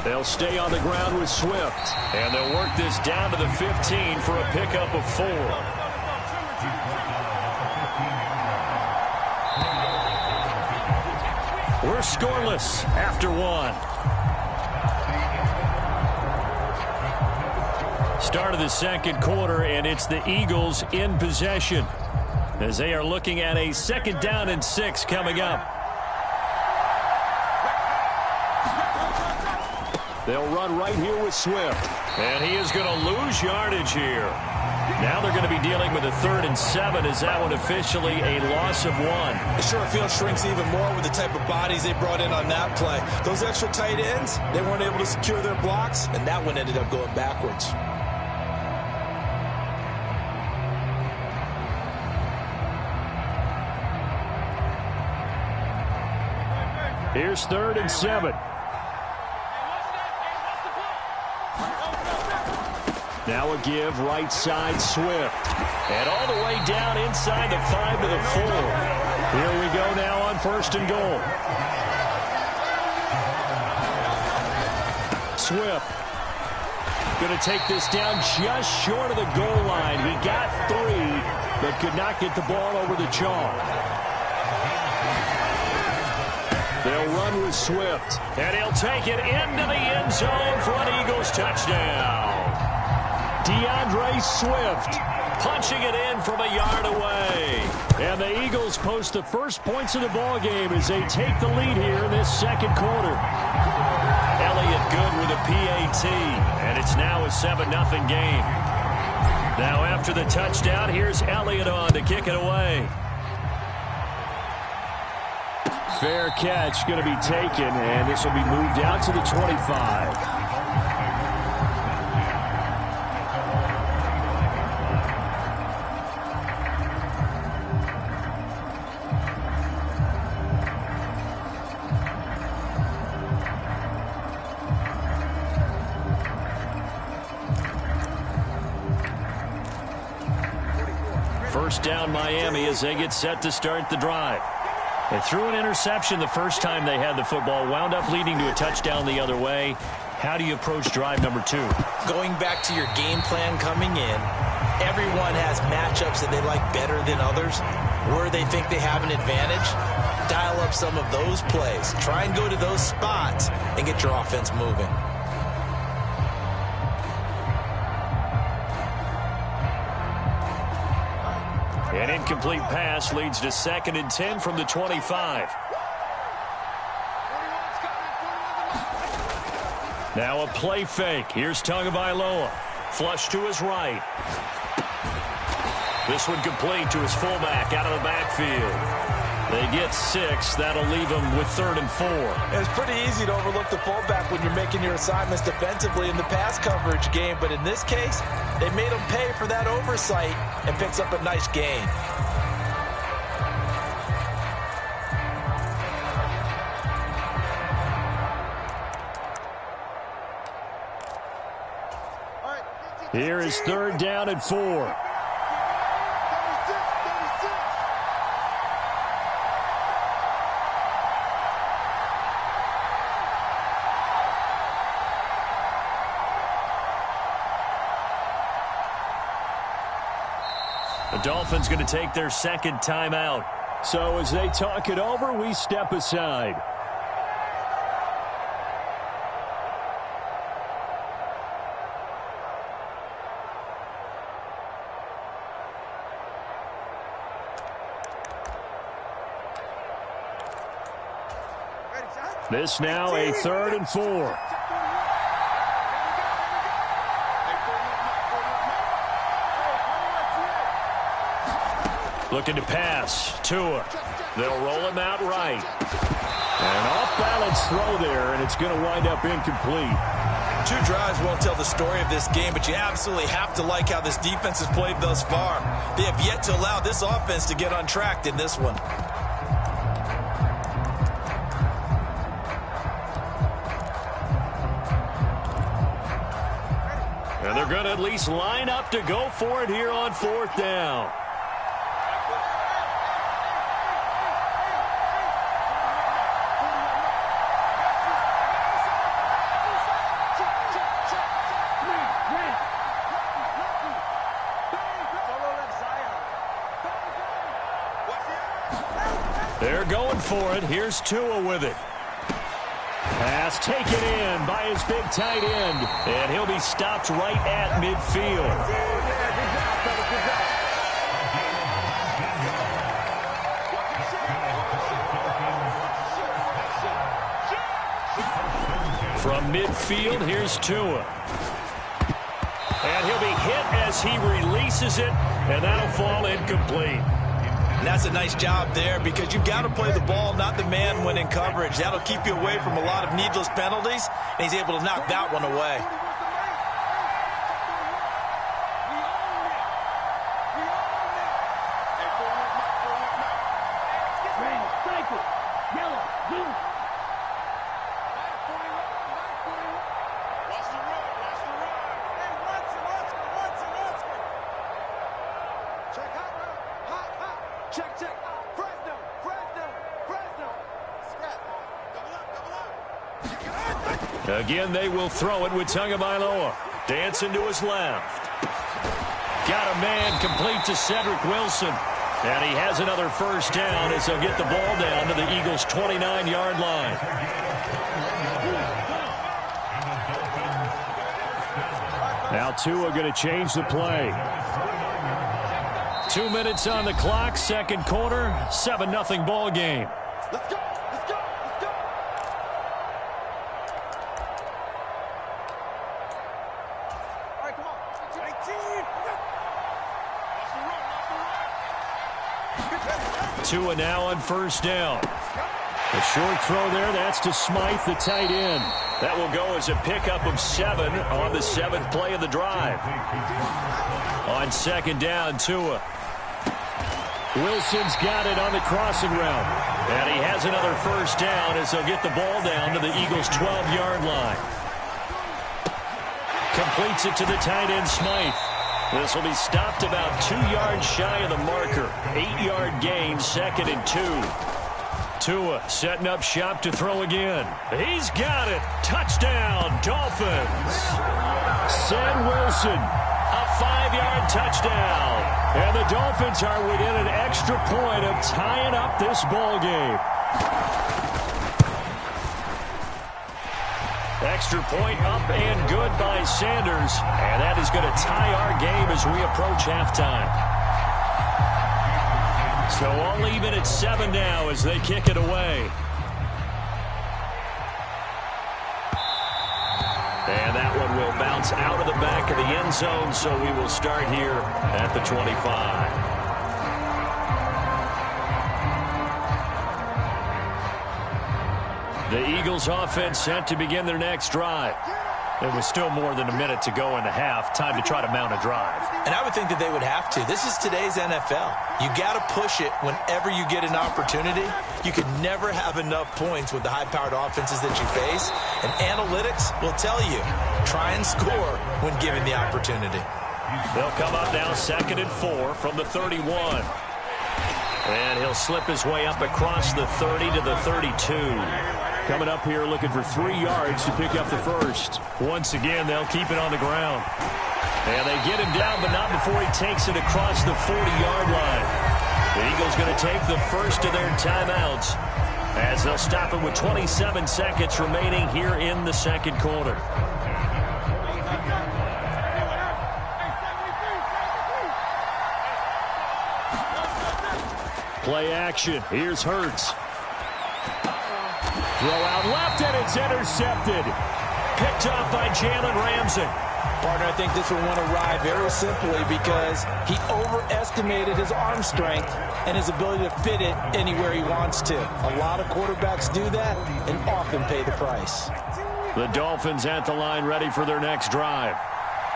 They'll They'll stay on the ground with Swift. And they'll work this down to the 15 for a pickup of 4. We're scoreless after 1. Start of the second quarter, and it's the Eagles in possession as they are looking at a 2nd down and 6 coming up. They'll run right here with Swift. And he is going to lose yardage here. Now they're going to be dealing with a 3rd and 7. Is that one officially a loss of 1? The short field shrinks even more with the type of bodies they brought in on that play. Those extra tight ends, they weren't able to secure their blocks, and that one ended up going backwards. Here's 3rd and 7. Now a give right side Swift. And all the way down inside the 5 to the 4. Here we go now on 1st and goal. Swift going to take this down just short of the goal line. He got 3, but could not get the ball over the chalk. They'll run with Swift. And he'll take it into the end zone for an Eagles touchdown. DeAndre Swift punching it in from a yard away. And the Eagles post the first points of the ball game as they take the lead here in this second quarter. Elliott good with a PAT. And it's now a 7-0 game. Now after the touchdown, here's Elliott on to kick it away. Fair catch going to be taken, and this will be moved out to the 25. First down Miami as they get set to start the drive. They threw an interception the first time they had the football, wound up leading to a touchdown the other way. How do you approach drive number 2? Going back to your game plan coming in, everyone has matchups that they like better than others, where they think they have an advantage. Dial up some of those plays. Try and go to those spots and get your offense moving. An incomplete pass leads to 2nd and 10 from the 25. Now a play fake. Here's Tagovailoa. Flush to his right. This one complete to his fullback out of the backfield. They get 6. That'll leave them with 3rd and 4. It's pretty easy to overlook the fullback when you're making your assignments defensively in the pass coverage game. But in this case, they made him pay for that oversight and picks up a nice gain. Here is 3rd down and 4. The Dolphins going to take their 2nd timeout. So as they talk it over, we step aside. This now a 3rd and 4. Looking to pass. Tua. They'll roll him out right. An off-balance throw there, and it's going to wind up incomplete. 2 drives won't tell the story of this game, but you absolutely have to like how this defense has played thus far. They have yet to allow this offense to get untracked in this one. And they're going to at least line up to go for it here on 4th down. They're going for it. Here's Tua with it. Pass taken in by his big tight end. And he'll be stopped right at midfield. From midfield, here's Tua. And he'll be hit as he releases it, and that'll fall incomplete. And that's a nice job there because you've got to play the ball, not the man when in coverage. That'll keep you away from a lot of needless penalties, and he's able to knock that one away. Again, they will throw it with Tagovailoa. Dancing to his left. Got a man complete to Cedric Wilson. And he has another first down as he'll get the ball down to the Eagles' 29-yard line. Now Tua going to change the play. 2 minutes on the clock, second quarter, 7-0 ball game. Let's go. Let's go. Let's go. All right, come on. 19. Tua now on first down. A short throw there. That's to Smythe, the tight end. That will go as a pickup of 7 on the 7th play of the drive. On second down, Tua. Wilson's got it on the crossing route. And he has another first down as he'll get the ball down to the Eagles' 12-yard line. Completes it to the tight end, Smythe. This will be stopped about 2 yards shy of the marker. 8-yard gain, 2nd and 2. Tua setting up shop to throw again. He's got it. Touchdown, Dolphins. Sam Wilson, a 5-yard touchdown. And the Dolphins are within an extra point of tying up this ball game. Extra point up and good by Sanders. And that is going to tie our game as we approach halftime. So all even at 7 now as they kick it away. And that one will bounce out of the back of the end zone, so we will start here at the 25. The Eagles offense set to begin their next drive. There was still more than a minute to go in the half. Time to try to mount a drive. And I would think that they would have to. This is today's NFL. You got to push it whenever you get an opportunity. You can never have enough points with the high-powered offenses that you face. And analytics will tell you, try and score when given the opportunity. They'll come up now 2nd and 4 from the 31. And he'll slip his way up across the 30 to the 32. Coming up here looking for 3 yards to pick up the first. Once again, they'll keep it on the ground. And they get him down, but not before he takes it across the 40-yard line. The Eagles going to take the first of their timeouts as they'll stop it with 27 seconds remaining here in the second quarter. Play action. Here's Hurts. Throw out left, and it's intercepted. Picked off by Jalen Ramsey. Partner, I think this will want to ride very simply because he overestimated his arm strength and his ability to fit it anywhere he wants to. A lot of quarterbacks do that and often pay the price. The Dolphins at the line ready for their next drive.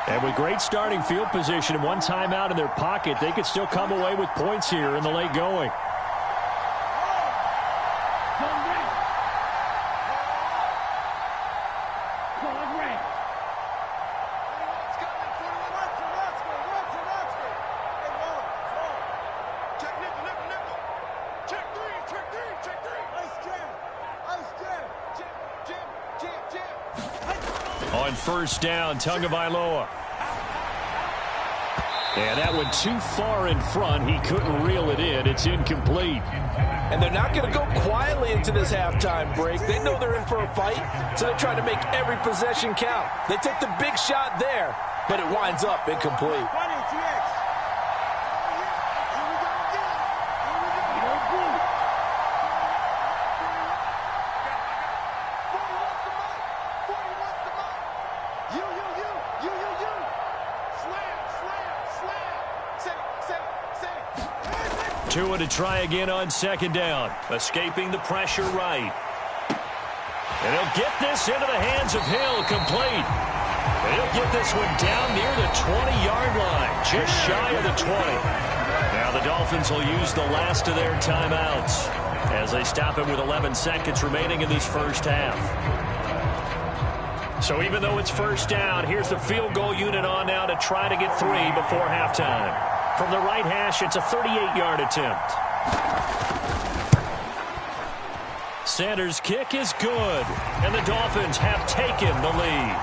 And with great starting field position and one timeout in their pocket, they could still come away with points here in the late going. On first down, Tagovailoa. And that went too far in front. He couldn't reel it in. It's incomplete. And they're not going to go quietly into this halftime break. They know they're in for a fight, so they're trying to make every possession count. They took the big shot there, but it winds up incomplete. Tua to try again on second down. Escaping the pressure right. And he'll get this into the hands of Hill, complete. And he'll get this one down near the 20-yard line, just shy of the 20. Now the Dolphins will use the last of their timeouts as they stop it with 11 seconds remaining in this first half. So even though it's first down, here's the field goal unit on now to try to get 3 before halftime. From the right hash, it's a 38-yard attempt. Sanders' kick is good, and the Dolphins have taken the lead.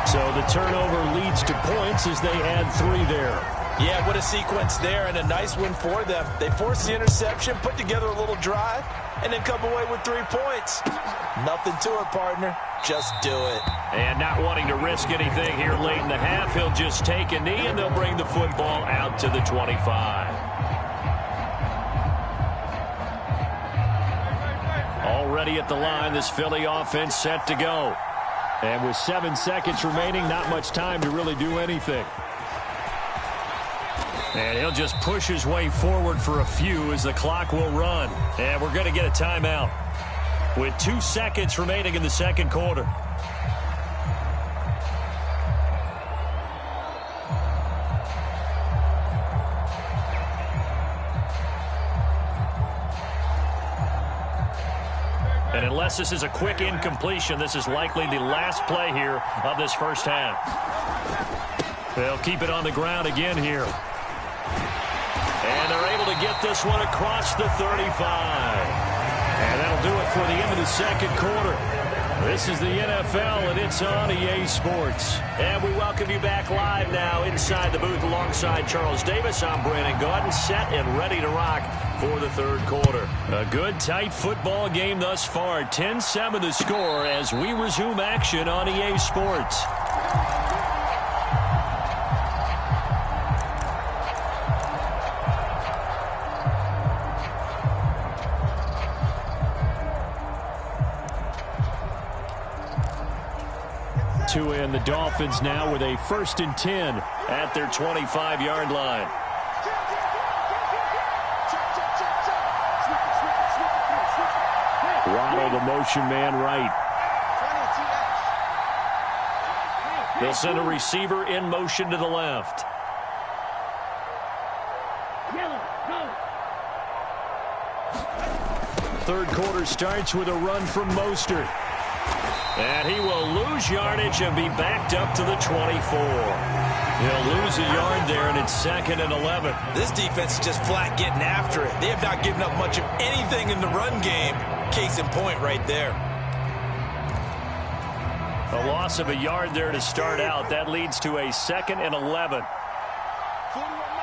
So the turnover leads to points as they add 3 there. Yeah, what a sequence there, and a nice win for them. They forced the interception, put together a little drive, and then come away with 3 points. Nothing to it, partner. Just do it. And not wanting to risk anything here late in the half, he'll just take a knee, and they'll bring the football out to the 25. Already at the line, this Philly offense set to go. And with 7 seconds remaining, not much time to really do anything. And he'll just push his way forward for a few as the clock will run. And we're going to get a timeout with 2 seconds remaining in the second quarter. And unless this is a quick incompletion, this is likely the last play here of this first half. They'll keep it on the ground again here. And they're able to get this one across the 35. And that'll do it for the end of the second quarter. This is the NFL, and it's on EA Sports. And we welcome you back live now inside the booth alongside Charles Davis. I'm Brandon Gaudin, set and ready to rock for the third quarter. A good, tight football game thus far. 10-7 the score as we resume action on EA Sports. Tua and the Dolphins now with a 1st and 10 at their 25-yard line. Waddle, the motion man, right. They'll send a receiver in motion to the left. Third quarter starts with a run from Mostert. And he will lose yardage and be backed up to the 24. He'll lose a yard there, and it's 2nd and 11. This defense is just flat getting after it. They have not given up much of anything in the run game. Case in point right there. A loss of a yard there to start out. That leads to a 2nd and 11. 21G.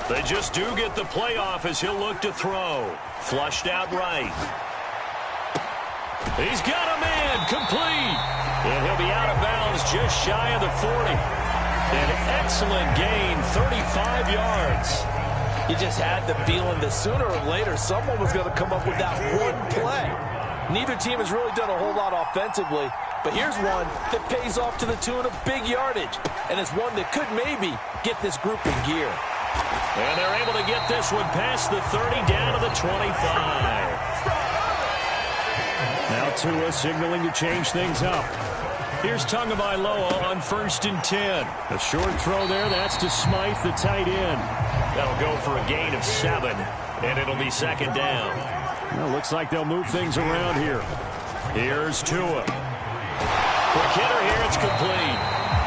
They just do get the playoff as he'll look to throw. Flushed out right. He's got a man, complete. And he'll be out of bounds just shy of the 40. An excellent gain, 35 yards. You just had the feeling that sooner or later someone was going to come up with that one play. Neither team has really done a whole lot offensively, but here's one that pays off to the tune of big yardage, and it's one that could maybe get this group in gear. And they're able to get this one past the 30 down to the 25. Now Tua signaling to change things up. Here's Tagovailoa on 1st and 10. A short throw there, that's to Smythe, the tight end. That'll go for a gain of 7, and it'll be 2nd down. Well, looks like they'll move things around here. Here's Tua. Quick hitter here, it's complete.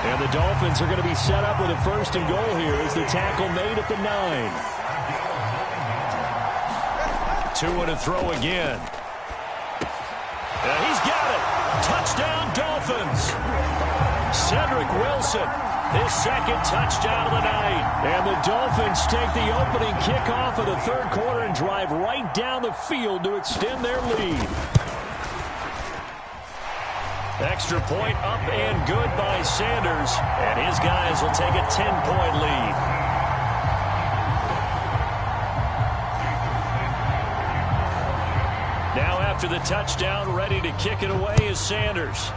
And And the Dolphins are going to be set up with a 1st and goal here as the tackle made at the 9. 2 and a throw again. He's got it. Touchdown, Dolphins. Cedric Wilson, his 2nd touchdown of the night. And the Dolphins take the opening kickoff of the 3rd quarter and drive right down the field to extend their lead. Extra point up and good by Sanders. And his guys will take a 10-point lead. Now after the touchdown, ready to kick it away is Sanders.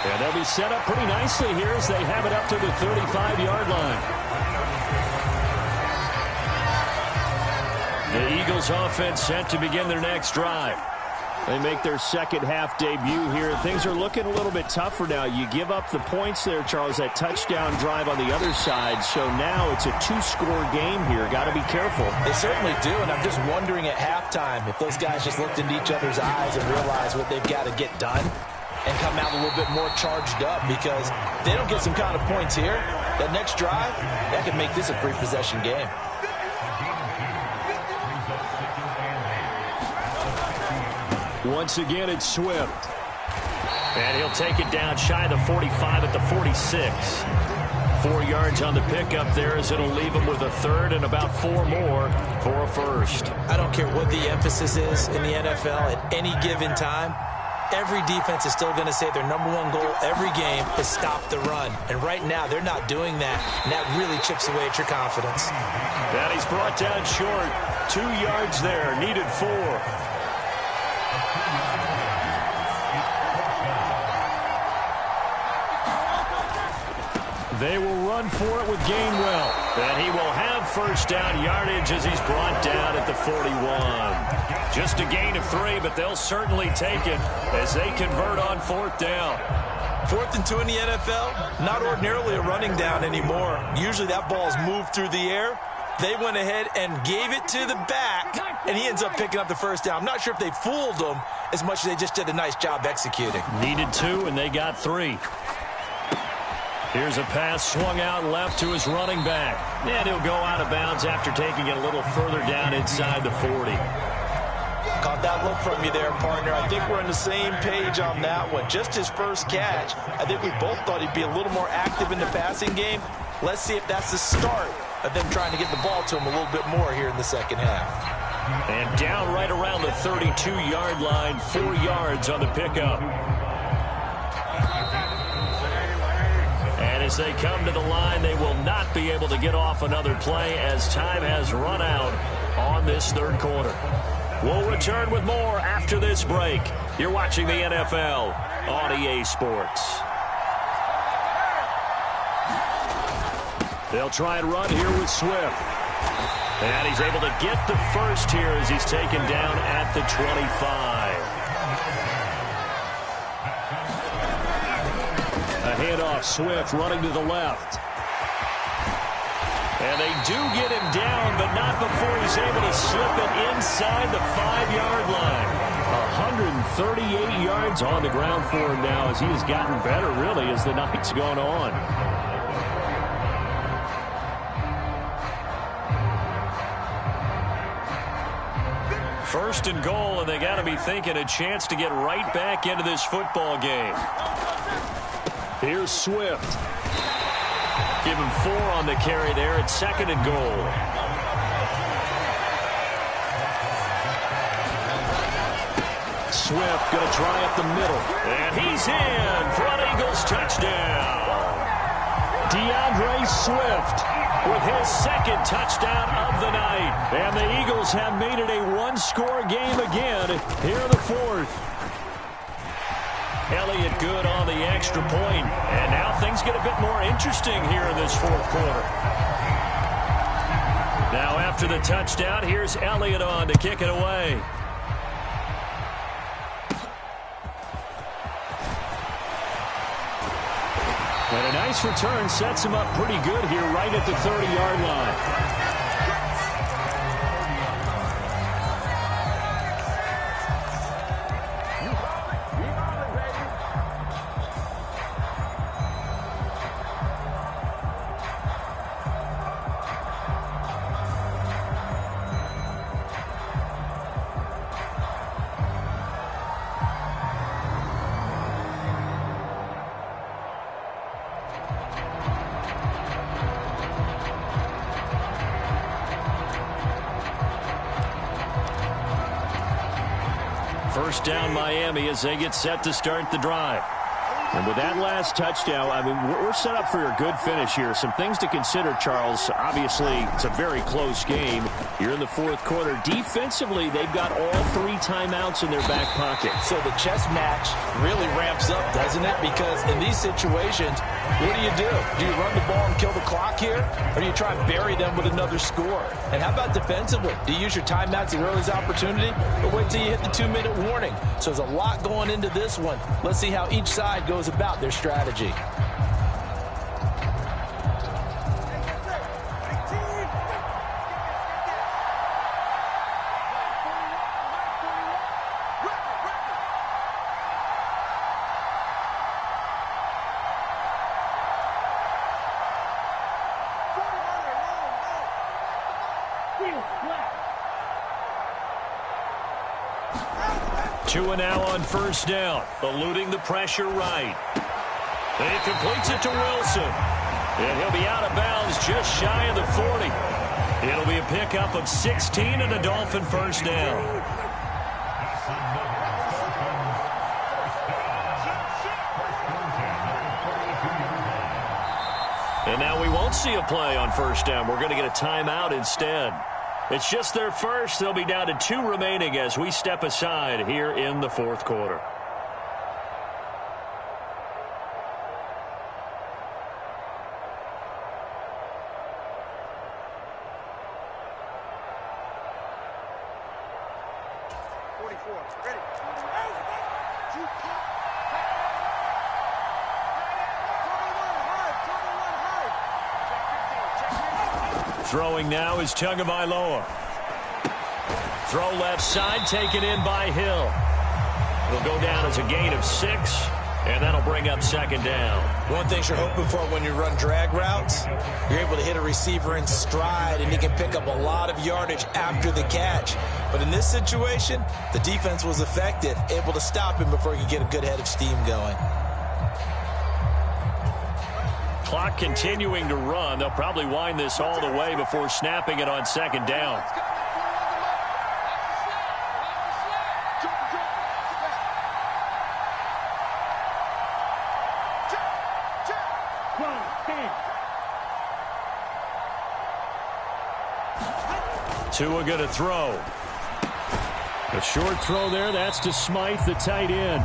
And they'll be set up pretty nicely here as they have it up to the 35-yard line. The Eagles offense set to begin their next drive. They make their 2nd half debut here. Things are looking a little bit tougher now. You give up the points there, Charles, that touchdown drive on the other side. So now it's a 2-score game here. Got to be careful. They certainly do, and I'm just wondering at halftime if those guys just looked into each other's eyes and realized what they've got to get done and come out a little bit more charged up, because if they don't get some kind of points here, that next drive, that could make this a 3-possession game. Once again, it's Swift. And he'll take it down shy of the 45 at the 46. 4 yards on the pickup there as it'll leave him with a 3rd and about 4 more for a 1st. I don't care what the emphasis is in the NFL at any given time. Every defense is still going to say their #1 goal every game is stop the run. And right now, they're not doing that, and that really chips away at your confidence. And he's brought down short. 2 yards there, needed 4. They will run for it with Gainwell. And he will have 1st down yardage as he's brought down at the 41. Just a gain of 3, but they'll certainly take it as they convert on 4th down. 4th and 2 in the NFL, not ordinarily a running down anymore. Usually that ball is moved through the air. They went ahead and gave it to the back, and he ends up picking up the 1st down. I'm not sure if they fooled him as much as they just did a nice job executing. Needed 2, and they got 3. Here's a pass swung out left to his running back. And he'll go out of bounds after taking it a little further down inside the 40. Caught that look from you there, partner. I think we're on the same page on that one. Just his 1st catch. I think we both thought he'd be a little more active in the passing game. Let's see if that's the start of them trying to get the ball to him a little bit more here in the 2nd half. And down right around the 32-yard line, 4 yards on the pickup. And as they come to the line, they will not be able to get off another play as time has run out on this 3rd quarter. We'll return with more after this break. You're watching the NFL on EA Sports. They'll try and run here with Swift. And he's able to get the 1st here as he's taken down at the 25. A handoff, Swift running to the left. And they do get him down, but not before he's able to slip it inside the 5-yard line. 138 yards on the ground for him now as he has gotten better, really, as the night's gone on. First and goal, and they got to be thinking a chance to get right back into this football game. Here's Swift. Give him 4 on the carry there at 2nd and goal. Swift going to try up the middle. And he's in for an Eagles touchdown. DeAndre Swift with his 2nd touchdown of the night. And the Eagles have made it a 1-score game again here in the 4th. Elliott good on the extra point. And now things get a bit more interesting here in this 4th quarter. Now after the touchdown, here's Elliott on to kick it away. And a nice return sets him up pretty good here right at the 30-yard line. First down Miami as they get set to start the drive. And with that last touchdown, I mean, we're set up for a good finish here. Some things to consider, Charles. Obviously, it's a very close game. You're in the fourth quarter. Defensively, they've got all 3 timeouts in their back pocket. So the chess match really ramps up, doesn't it? Because in these situations, what do? Do you run the ball and kill the clock here? Or do you try and bury them with another score? And how about defensively? Do you use your timeouts at earliest opportunity? Or wait till you hit the 2-minute warning? So there's a lot going into this one. Let's see how each side goes about their strategy. Two and now on first down, eluding the pressure right. And he completes it to Wilson. And he'll be out of bounds just shy of the 40. It'll be a pickup of 16 and a Dolphin first down. And now we won't see a play on first down. We're going to get a timeout instead. It's just their first. They'll be down to 2 remaining as we step aside here in the fourth quarter. Throwing now is Tagovailoa. Throw left side, taken in by Hill. It'll go down as a gain of 6, and that'll bring up second down. One thing you're hoping for when you run drag routes, you're able to hit a receiver in stride, and he can pick up a lot of yardage after the catch. But in this situation, the defense was effective, able to stop him before he could get a good head of steam going. Clock continuing to run. They'll probably wind this all the way before snapping it on second down. Tua going to throw. A short throw there. That's to Smythe, the tight end.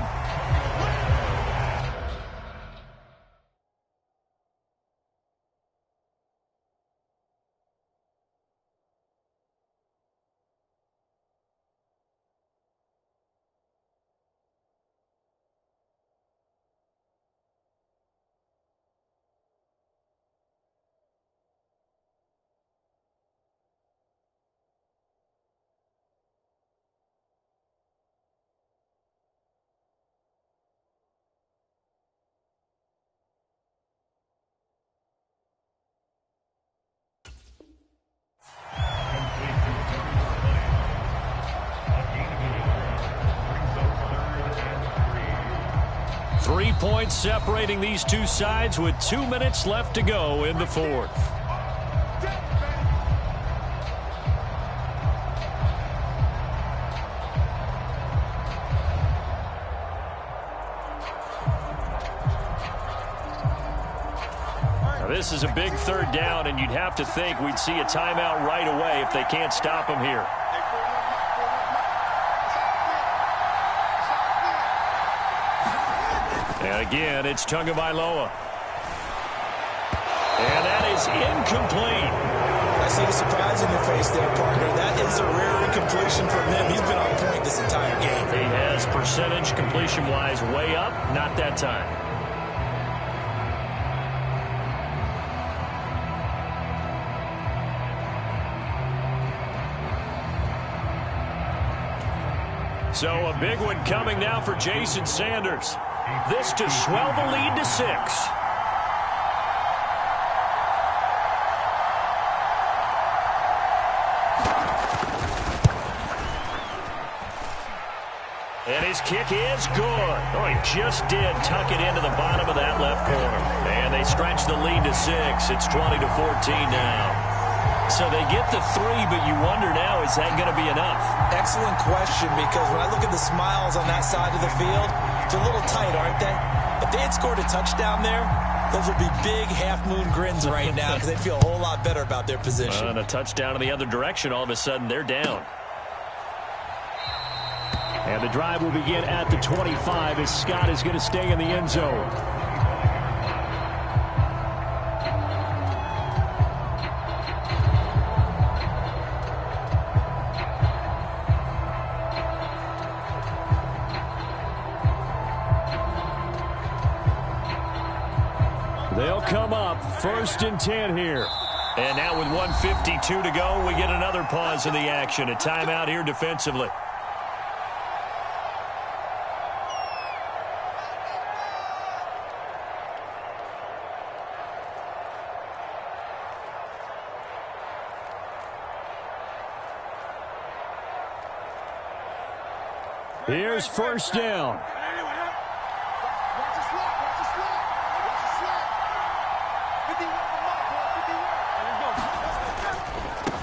Three points separating these two sides with 2 minutes left to go in the fourth. Now this is a big third down, and you'd have to think we'd see a timeout right away if they can't stop him here. And again, it's Tagovailoa. And that is incomplete. I see the surprise in your face there, partner. That is a rare incompletion from him. He's been on point this entire game. He has percentage completion-wise way up. Not that time. So a big one coming now for Jason Sanders. This to swell the lead to 6. And his kick is good. Oh, he just did tuck it into the bottom of that left corner. And they stretch the lead to 6. It's 20-14 now. So they get the 3, but you wonder now, is that going to be enough? Excellent question, because when I look at the smiles on that side of the field, it's a little tight, aren't they? If they had scored a touchdown there, those would be big half-moon grins right now because they'd feel a whole lot better about their position. And a touchdown in the other direction, all of a sudden they're down. And the drive will begin at the 25 as Scott is going to stay in the end zone. They'll come up 1st and 10 here. And now with 1:52 to go, we get another pause in the action. A timeout here defensively. Here's 1st down.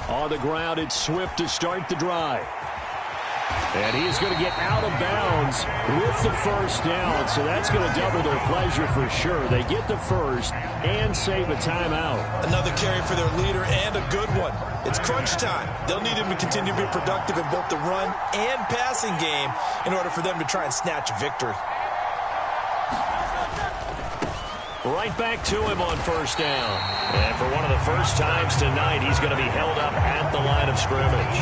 On the ground, it's Swift to start the drive. And he's going to get out of bounds with the 1st down, so that's going to double their pleasure for sure. They get the 1st and save a timeout. Another carry for their leader and a good one. It's crunch time. They'll need him to continue to be productive in both the run and passing game in order for them to try and snatch victory. Right back to him on 1st down. And for one of the first times tonight, he's going to be held up at the line of scrimmage.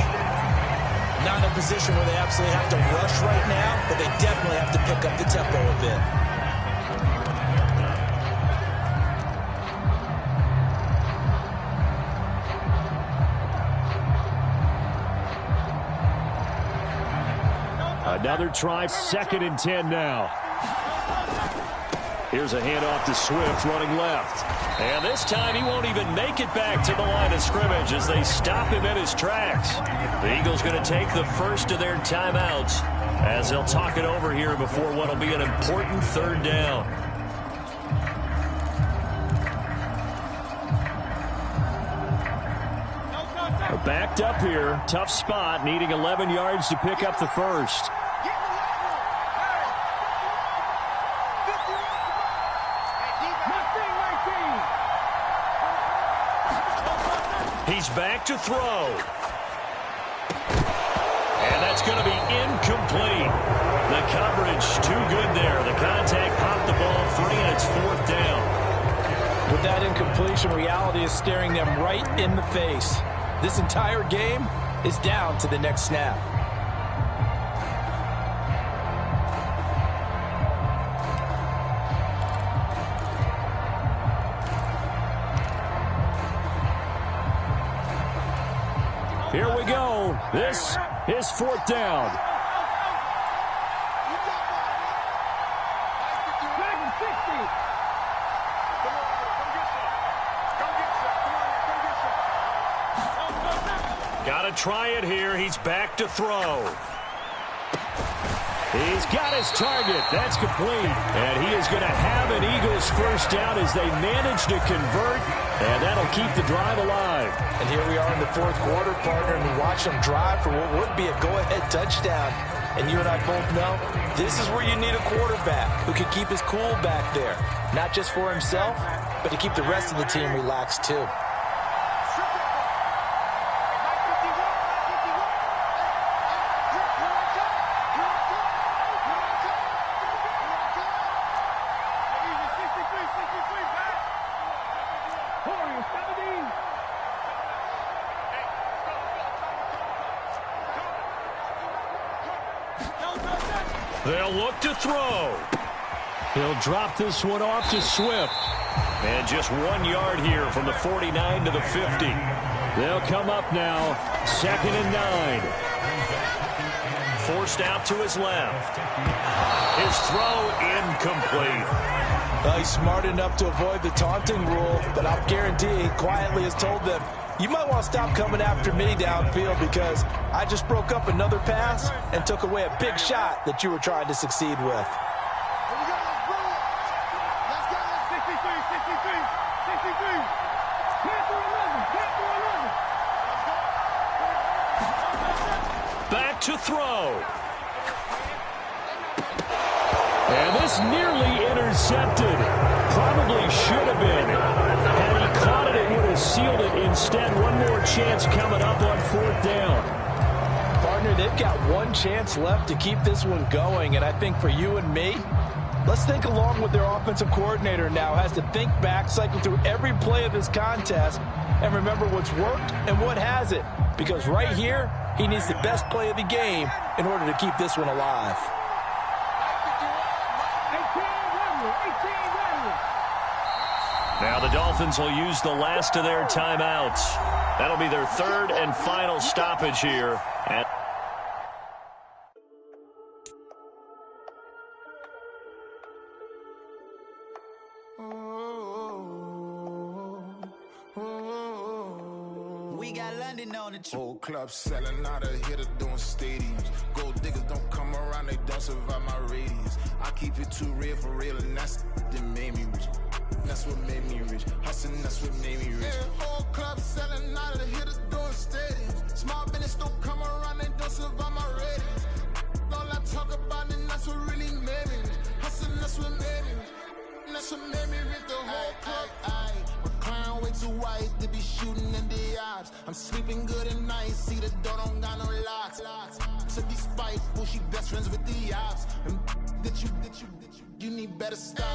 Not in a position where they absolutely have to rush right now, but they definitely have to pick up the tempo a bit. Another try, 2nd and 10 now. Here's a handoff to Swift running left. And this time he won't even make it back to the line of scrimmage as they stop him in his tracks. The Eagles going to take the 1st of their timeouts as they'll talk it over here before what will be an important 3rd down. Backed up here, tough spot, needing 11 yards to pick up the 1st. He's back to throw. And that's going to be incomplete. The coverage too good there. The contact popped the ball free, and it's 4th down. With that incompletion, reality is staring them right in the face. This entire game is down to the next snap. Here we go. This is 4th down. Got to try it here. He's back to throw. He's got his target. That's complete. And he is going to have an Eagles 1st down as they manage to convert. And that'll keep the drive alive. And here we are in the 4th quarter, partner, and we watch them drive for what would be a go-ahead touchdown. And you and I both know this is where you need a quarterback who can keep his cool back there. Not just for himself, but to keep the rest of the team relaxed too. They'll look to throw. He'll drop this one off to Swift. And just 1 yard here from the 49 to the 50. They'll come up now, 2nd and 9. Forced out to his left. His throw incomplete. Well, he's smart enough to avoid the taunting rule, but I'll guarantee he quietly has told them, you might want to stop coming after me downfield because I just broke up another pass and took away a big shot that you were trying to succeed with. to throw. And this nearly intercepted. Probably should have been. Had he caught it, it would have sealed it. Instead, one more chance coming up on 4th down. Partner, they've got one chance left to keep this one going, and I think for you and me, let's think along with their offensive coordinator now. Has to think back, cycle through every play of this contest, and remember what's worked and what hasn't. Because right here, he needs the best play of the game in order to keep this one alive. Now the Dolphins will use the last of their timeouts. That'll be their 3rd and final stoppage here. We got London on the whole club selling out of hitter doing stadiums. Gold diggers don't come around, they don't survive my radius. I keep it too real for real, and that's that made me rich. That's what made me rich. Hustling, that's what made me rich. Yeah, whole club selling out of hitters doing stadiums. Small business don't come around, they don't survive my radius. All I talk about, and that's what really made me rich. Hustling, that's what made me rich. That's what made me rich. The whole club. My clown way too white to be shooting in the eyes. I'm sleeping good at night. See the door don't got no locks. To be spiteful, she best friends with the ops. And you need better stop.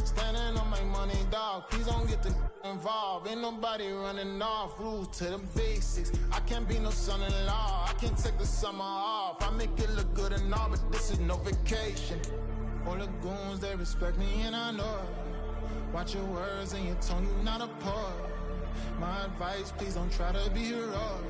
Standing on my money, dog. Please don't get involved. Ain't nobody running off. Rules to the basics. I can't be no son-in-law. I can't take the summer off. I make it look good and all, but this is no vacation. All the goons, they respect me and I know it. Watch your words and your tone, you not a poet. My advice, please don't try to be heroic.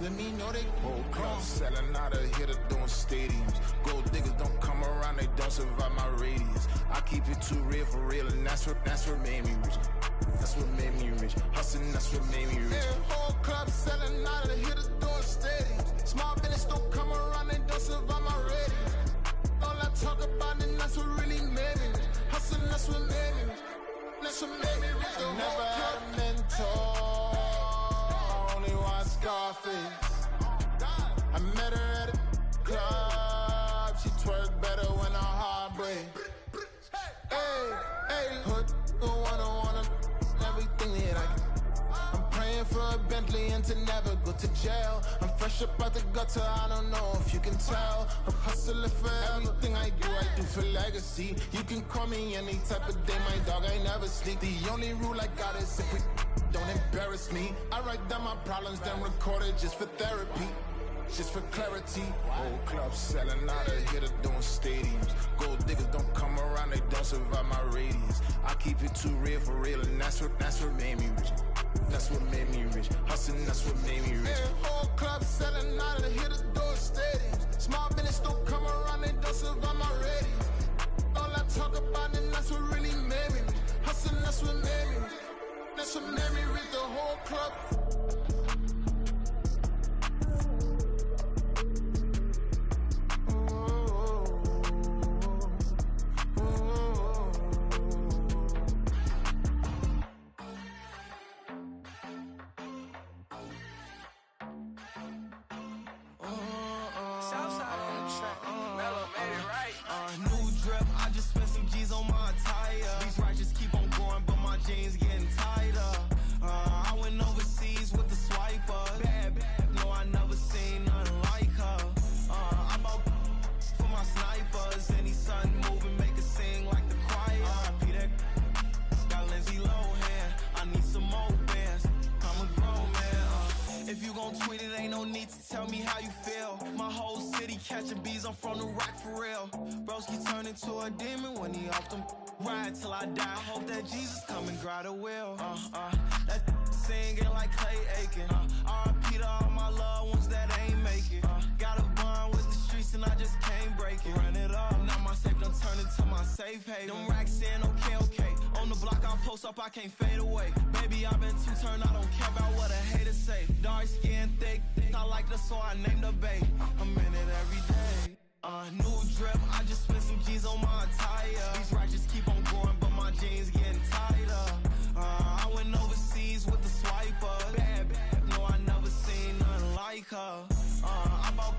Let me know they whole club selling out of hitter doing stadiums. Gold diggers don't come around, they don't survive my radius. I keep it too real for real, and that's what made me rich. That's what made me rich. Hustling, that's what made me rich. Yeah, whole club selling out of hitters doing stadiums. Small business don't come around, they don't survive my radius. All I talk about, and that's what really made me rich. Hustling, that's what made me rich. That's what made me rich. I never had a mentor. I only watch Scarface. I met her at a club. She twerk better when her heart breaks. Hey, put the wanna everything that I can. I'm praying for a Bentley and to never go to jail. I'm fresh up out the gutter, I don't know if you can tell. I'm hustling for everything I do for legacy. You can call me any type of day, my dog, I never sleep. The only rule I got is if we don't embarrass me. I write down my problems, then record it just for therapy. Just for clarity. Whole club selling out of hitter doing stadiums. Gold diggers don't come around, they don't survive my radius. I keep it too real for real, and that's what made me rich. That's what made me rich. Hustling, that's what made me rich. Yeah, whole club selling out of hitter doing stadiums. Small business don't come around, they don't survive my radius. All I talk about, and that's what really made me rich. Hustling, that's what made me rich. That's what made me rich. The whole club. I can't fade away. Baby, I've been too turned, I don't care about what a hater say. Dark skin, thick, I like the so I named the bae. I'm in it every day. New drip, I just spent some G's on my attire. These righteous keep on growing, but my jeans getting tighter. I went overseas with the swiper. Bad, no, I never seen nothing like her. I bought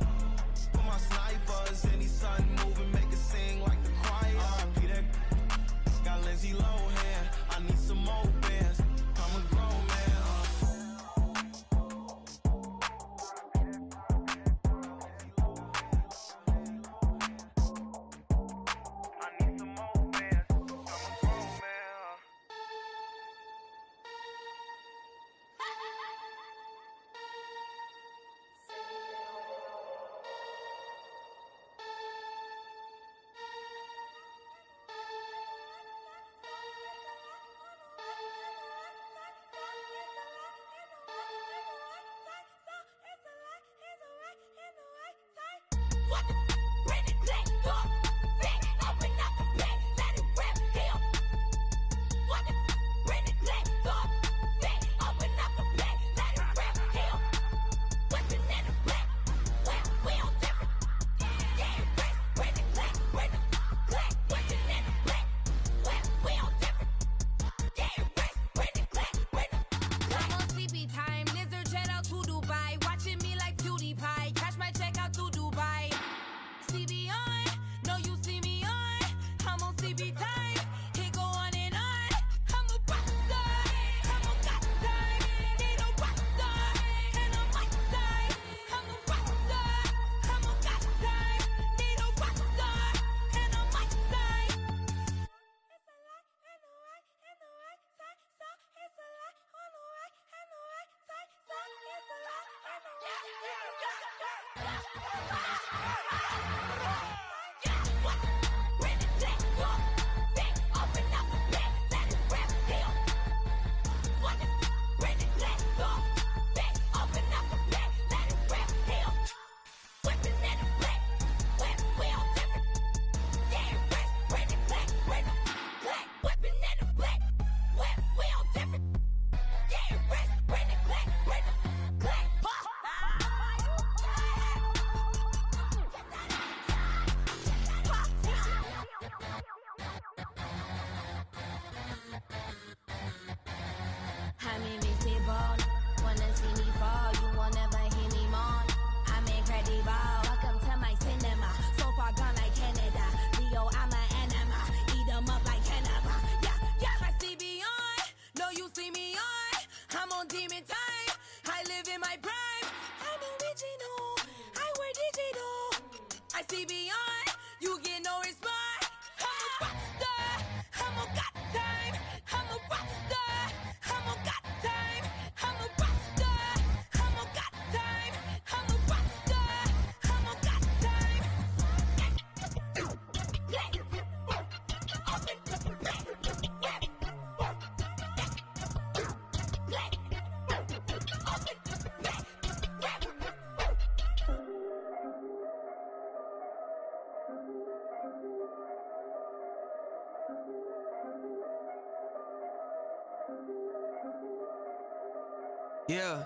Yeah.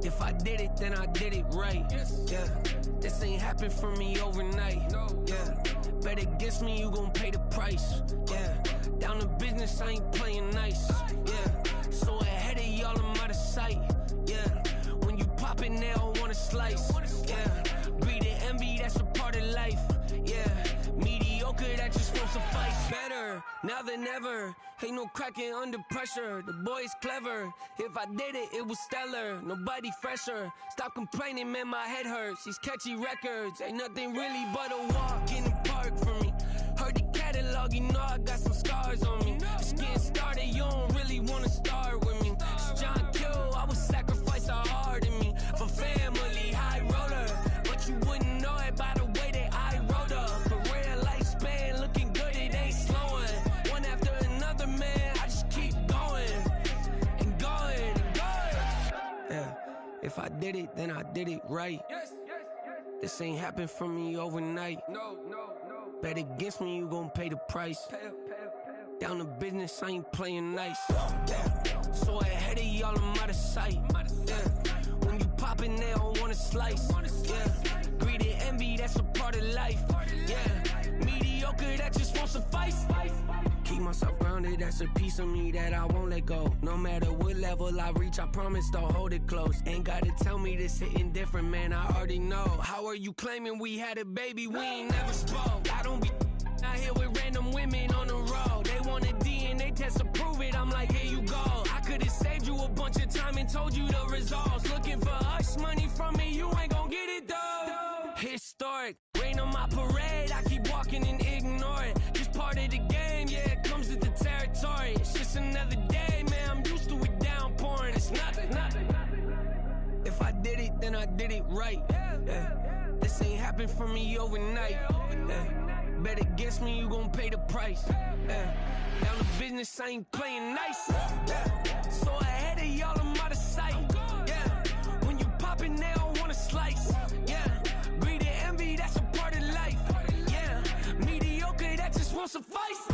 If I did it, then I did it right. Yeah. This ain't happened for me overnight. Yeah. Bet against me, you gon' pay the price. Yeah. Down to business, I ain't playing nice. Yeah. So ahead of y'all, I'm out of sight. Yeah. When you pop it, they don't wanna slice. Yeah. Greed and envy, that's a part of life. Yeah. Mediocre, that just won't suffice. Better now than ever. Ain't no cracking under pressure. The boy's clever. If I did it, it was stellar. Nobody fresher. Stop complaining, man, my head hurts. These catchy records ain't nothing really but a walk in the park for me. Heard the catalog, you know I got some scars on me. Just getting started, you don't really wanna start with me. It's John Kill, I would sacrifice a heart in me for family, high roller. But you wouldn't know it by the way that I wrote up. Career lifespan looking good, it ain't slowing. One after another, man, I just keep going and going and going. Yeah, if I did it, then I did it right. This ain't happened for me overnight. No. Bet against me, you gon' pay the price. Down to business, I ain't playing nice. Yeah. So ahead of y'all, I'm out of sight. Yeah. When you poppin', they don't wanna slice. Yeah. Greed and envy, that's a part of life. Yeah. Mediocre, that just won't suffice. Keep myself grounded, that's a piece of me that I won't let go. No matter what level I reach, I promise to hold it close. Ain't gotta tell me this hitting different, man, I already know. How are you claiming we had a baby, we ain't never spoke? I don't be out here with random women on the road. They want a DNA test to prove it, I'm like, here you go. I could've saved you a bunch of time and told you the results. Looking for hush money from me, you ain't gon' get it though. Historic, rain on my parade, I keep walking and ignore it. Just part of the game, yeah, it comes with the territory. It's just another day, man, I'm used to it downpouring. It's nothing. If I did it, then I did it right. Yeah. This ain't happened for me overnight. Yeah. Bet against me, you gon' pay the price. Yeah. Down to business, I ain't playing nice. Yeah. So ahead of y'all, I'm out of sight. Yeah. When you poppin', they don't wanna slice. Yeah. Greed and envy, won't suffice.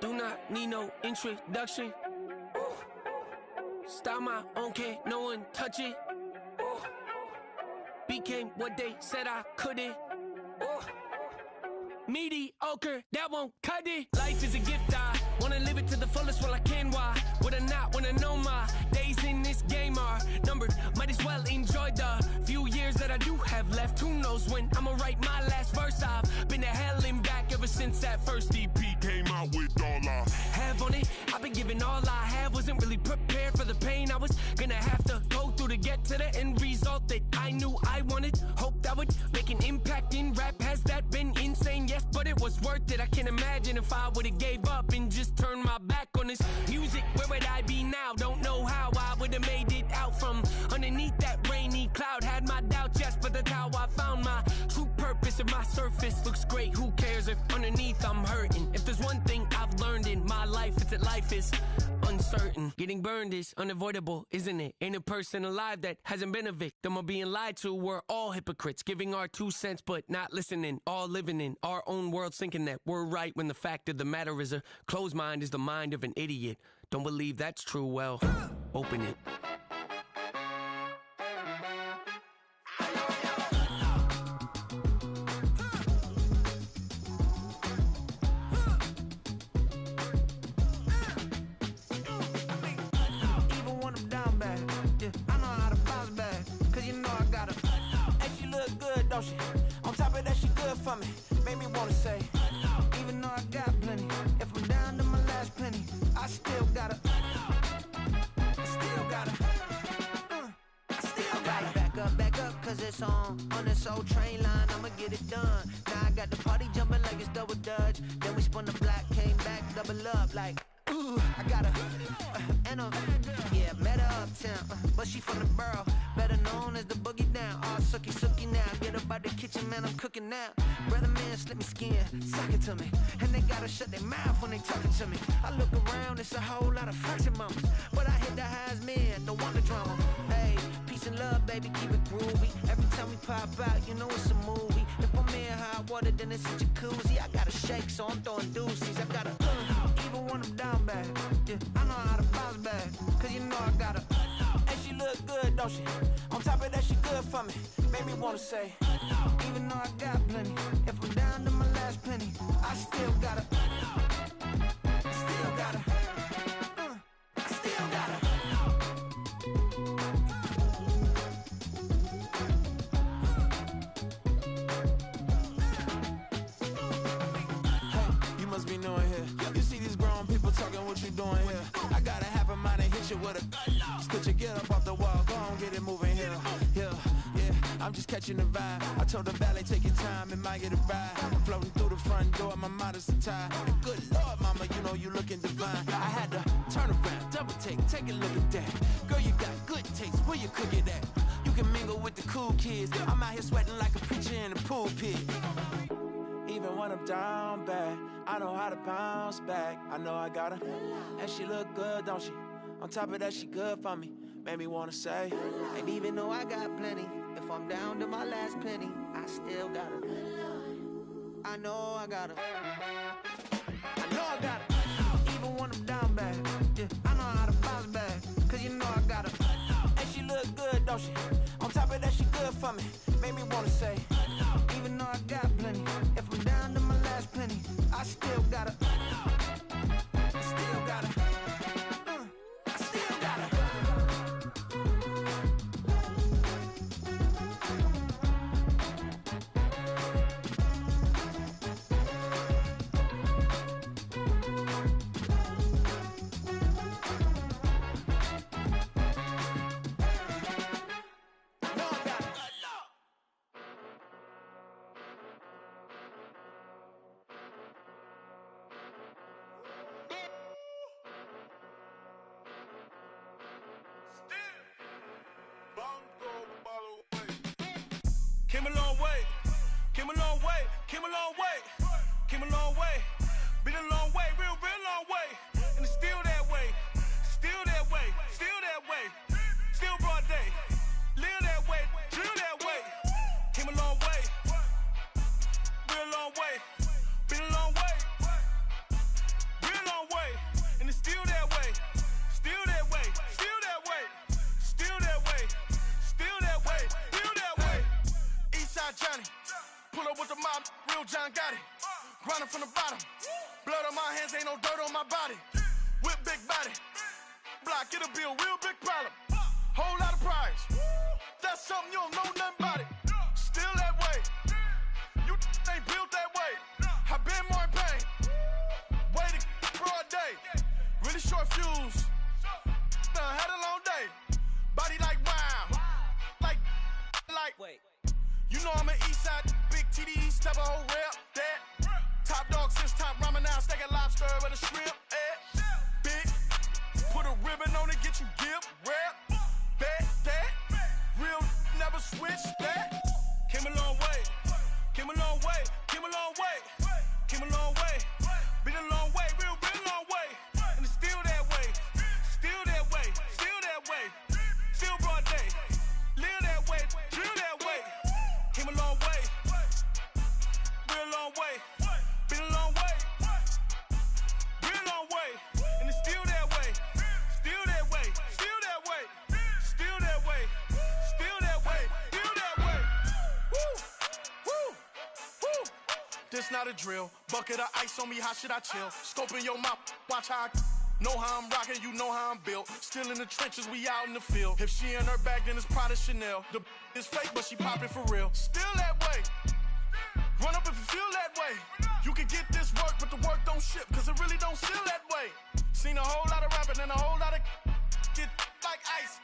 Do not need no introduction. Style my own, can't no one touch it. Became what they said I couldn't. Mediocre, that won't cut it. Life is a gift, I wanna live it to the fullest while I can. Why would I not wanna know my days in this game are numbered? Might as well enjoy the few years that I do have left. Who knows when I'ma write my last verse? I've been to hell and back ever since that first EP came out with all I have on it. I've been giving all I have, wasn't really prepared for the pain I was gonna have to go through to get to the end result that I knew I wanted. Hoped I would make an impact in rap. Has that been insane? Yes, but it was worth it. I can't imagine if I would've gave up and just turned my back on this music. Where would I be now? Don't know how I would've made it out from underneath that rainy cloud. Had my doubts, yes, but that's how I found my true purpose. If my surface looks great, who cares if underneath I'm hurting? If there's one thing I've learned in my life, it's that life is uncertain. Getting burned is unavoidable, isn't it? Ain't a person alive that hasn't been a victim of being lied to. We're all hypocrites, giving our 2 cents but not listening. All living in our own world, thinking that we're right when the fact of the matter is a closed mind is the mind of an idiot. Don't believe that's true? Well, open it. Don't she? On top of that, she good for me. Made me wanna say, even though I got plenty, if I'm down to my last penny, I still gotta, I still gotta, I still gotta. Back up, cause it's on this old train line, I'ma get it done. Now I got the party jumping like it's double dutch. Then we spun the block, came back, double up like, ooh, I got and yeah, met her uptown, but she from the borough, better known as the boogie down. All sookie now, get up out the kitchen, man, I'm cooking now. Brother man, slip me skin, suck it to me, and they gotta shut their mouth when they talking to me. I look around, it's a whole lot of flexing mamas, but I hit the highs, man, don't want the drama. Hey, peace and love, baby, keep it groovy. Every time we pop out, you know it's a movie. If I'm in hot water, then it's a jacuzzi. I gotta shake, so I'm throwing deuces. I gotta even when I'm down bad, yeah, I know how to bounce back, cause you know I gotta. And she look good, don't she? On top of that, she good for me. Made me wanna say, even though I got plenty, if I'm down to my last penny, I still gotta, I still gotta, I still gotta. Hey, you must be knowing here. You see these grown people talking, what you doing here? I gotta have a mind and hit you with a split your get up off the wall, go on, get it moving here. Yeah, I'm just catching the vibe. I told the valet, take your time, it might get a ride. Floating through the front door, my modest attire. And good Lord, mama, you know you looking divine. I had to turn around, double take a look at that. Girl, you got good taste, where you cook it at? You can mingle with the cool kids. I'm out here sweating like a preacher in a pool pit. Even when I'm down bad, I know how to bounce back. I know I gotta. And she look good, don't she? On top of that, she good for me. Made me wanna say, and even though I got plenty, if I'm down to my last penny, I still gotta. I know I gotta. I know I gotta. Even when I'm down bad, yeah, I know how to bounce back, cause you know I gotta. And she look good, don't she? On top of that, she good for me. Made me wanna say, even though I got plenty, if I'm down to my last penny, I still gotta. I still gotta. I still gotta. Came a long way, came a long way, came a long way. Been a long way, real long way. And it's still that way, still that way, still that way. Still broad day, live that way, drill that way. Came a long way, real long way. Been a long way, real long way. And it's still that way, still that way, still that way, still that way, still that way, still that way. Eastside Johnny, pull up with the mob, real John Gotti. Grinding from the bottom, blood on my hands, ain't no dirt on my body. Whip big body, block, it'll be a real big problem. Whole lot of prize, that's something you don't know nothing about it. Still that way, you ain't built that way. I been more in pain, way to broad day. Really short fuse, had a long day. Body like wow, like. Wait. You know I'm an Eastside, big TDE, step a whole rep, that. Top dog since top ramen now, steak and lobster with a shrimp, big, put a ribbon on it, get you gift, rep, that, real, never switch, that. Came a long way, came a long way, came a long way, came a long way. Been a long way, real long way. And it's still that way, still that way, still that way. Still broad day, live that way, drill that way. Came a long way, real long way. Been a long way, real long way. And it's still that way, still that way, still that way, still that way, still that way, still that way. Woo, woo, woo. This not a drill, bucket of ice on me, how should I chill? Scope in your mouth, watch how I know how I'm rocking, you know how I'm built. Still in the trenches, we out in the field. If she in her bag, then it's Prada Chanel. The is fake, but she poppin' for real. Still that way, run up if you feel that way. You can get this work, but the work don't ship, cause it really don't feel that way. Seen a whole lot of rapping and a whole lot of get like ice.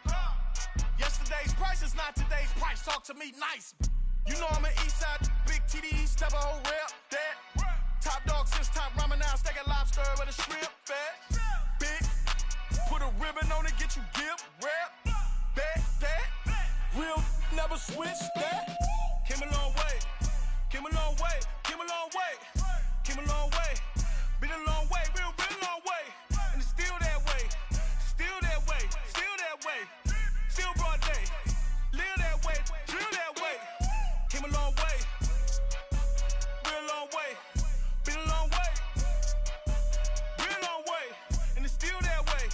Yesterday's price is not today's price, talk to me nice. You know I'm an Eastside, big TDE, step a whole rep, that. Top dog since top ramen now, steak and lobster with a shrimp, fat. Big, put a ribbon on it, get you gift, rep, that. Real, never switch, that. Came a long way, came a long way, came a long way, came a long way. Been a long way, real long way. And it's still that way, still that way, still that way. Still broad day, live that way, drill that way. Came a long way, real long way. Been a long way, real long way. And it's still that way,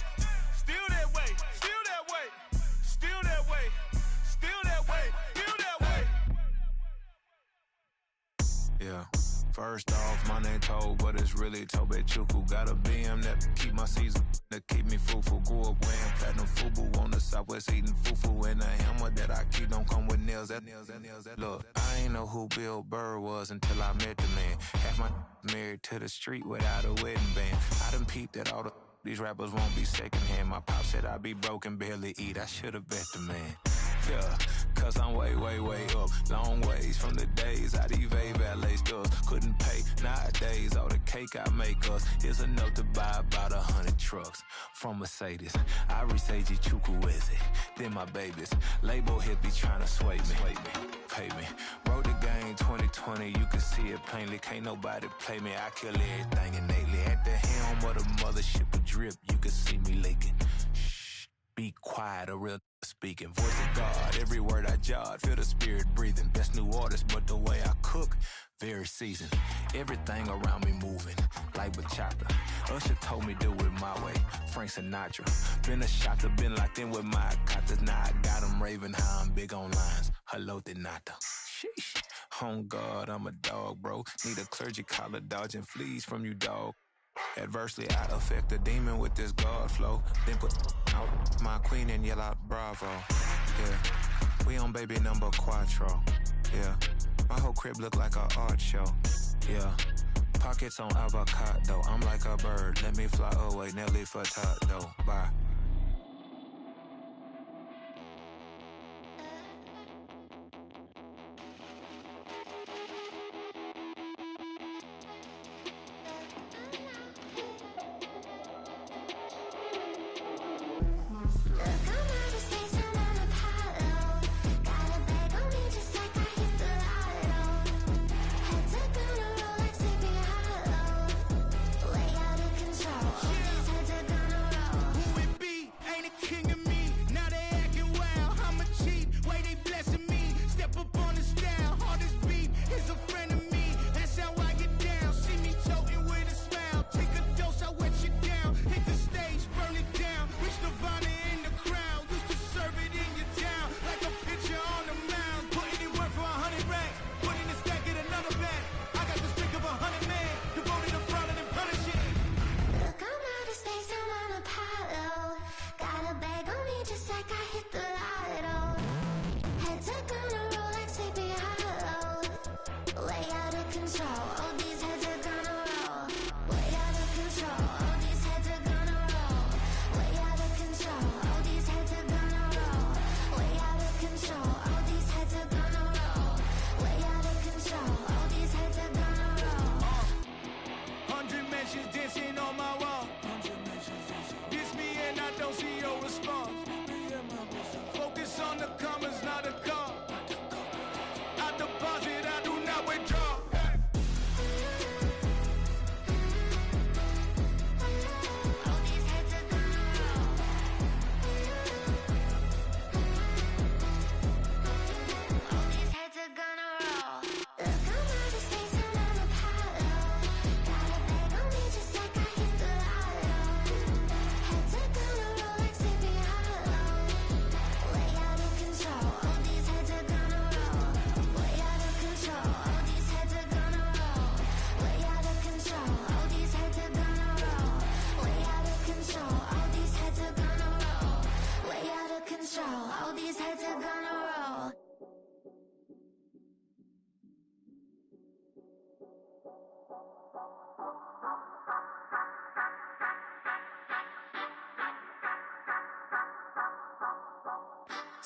still that way, still that way, still that way, still that way, still that way. Yeah. First off, my name Toad, but it's really Tobe Chuku. Got a BM that keep my season, that keep me fruitful. Grew up wearing platinum FUBU on the southwest eating fufu. And a hammer that I keep don't come with nails. Look, I ain't know who Bill Burr was until I met the man. Half my married to the street without a wedding band. I done peeped that all these rappers won't be secondhand. My pop said I'd be broken, barely eat. I should've bet the man. Yeah, cause I'm way up, long ways from the days I evade valet stores. Couldn't pay nowadays, all the cake I make us is enough to buy about 100 trucks from Mercedes. I resage Chukwueze, then my babies. Label hit be trying to sway me, pay me. Wrote the game 2020, you can see it plainly. Can't nobody play me, I kill everything innately. At the helm of the mothership of drip, you can see me leaking. Shh, be quiet, a real speaking. Voice of God, every word I jot, feel the spirit breathing. Best new artist, but the way I cook, very seasoned. Everything around me moving, like bachata. Usher told me do it my way, Frank Sinatra. Been a shotter, been locked in with my katas. Now I got them raving how I'm big on lines. Hello, de nata. Sheesh. On God, I'm a dog, bro. Need a clergy collar, dodging fleas from you, dog. Adversely, I affect a demon with this God flow. Then put out my queen and yell out bravo. Yeah, we on baby number quattro. Yeah, my whole crib look like a art show. Yeah, pockets on avocado. I'm like a bird, let me fly away. Nelly Furtado, bye.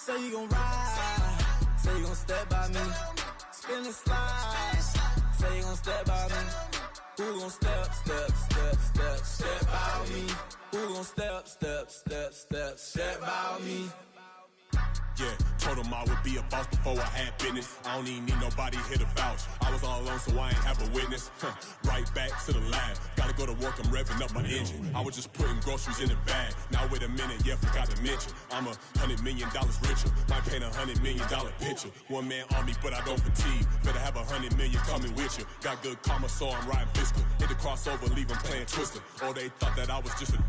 Say you gon' ride, say you gon' step by me. Spin and slide, say you gon' step by me. Who gon' step by me? Who gon' step by me? Yeah, told him I would be a boss before I had business. I don't even need nobody here to vouch. I was all alone, so I ain't have a witness. Right back to the lab. Gotta go to work, I'm revving up my engine. I was just putting groceries in the bag. Now wait a minute, yeah, forgot to mention. I'm $100 million richer. Might paint $100 million picture. One man army, but I don't fatigue. Better have 100 million coming with you. Got good karma, so I'm riding fiscal. Hit the crossover, leave them playing Twister. Oh, they thought that I was just a...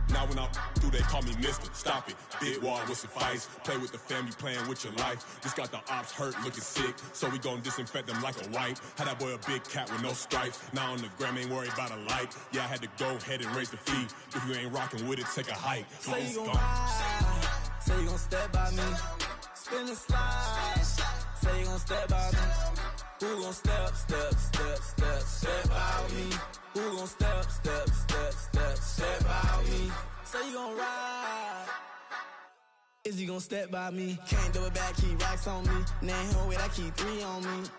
Now when I'm through, they call me Mister. Stop it. Big wall with some fights. Play with the family, playing with your life. Just got the ops hurt, looking sick. So we gon' disinfect them like a wipe. Had that boy a big cat with no stripes. Now on the gram, ain't worried about a light. Yeah, I had to go ahead and raise the fee. If you ain't rocking with it, take a hike. Say you gon' ride. Say you gon' step by me. Spin and slide. Say you gon' step by me. Who gon' step by me? Who gon' step by me? Say you gon' ride. Is he gon' step by me? Can't do it back, keep racks on me. Name him with, I keep 3 on me.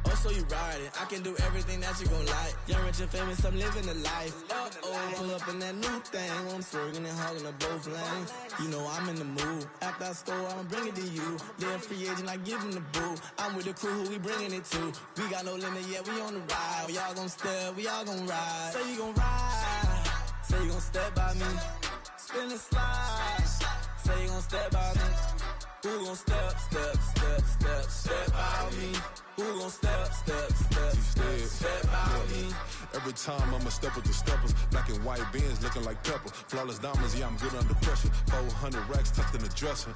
Oh, so you ride it. I can do everything that you gon' like. Young, rich, and famous, I'm living the life. Uh-oh, pull up in that new thing. I'm swerving and hogging up both lanes. You know I'm in the mood. After I score, I'ma bring it to you. They're a free agent, I give him the boo. I'm with the crew, who we bringing it to. We got no limit, yeah, we on the ride. We all gon' step, we all gon' ride. Say you gon' ride. Say you gon' step by me. Spin and slide. Say you gon' step by me. Who gon' step by me? Who gon' step by me? Every time I'ma step with the steppers. Black and white beans looking like pepper. Flawless diamonds, yeah, I'm good under pressure. 400 racks tucked in the dresser.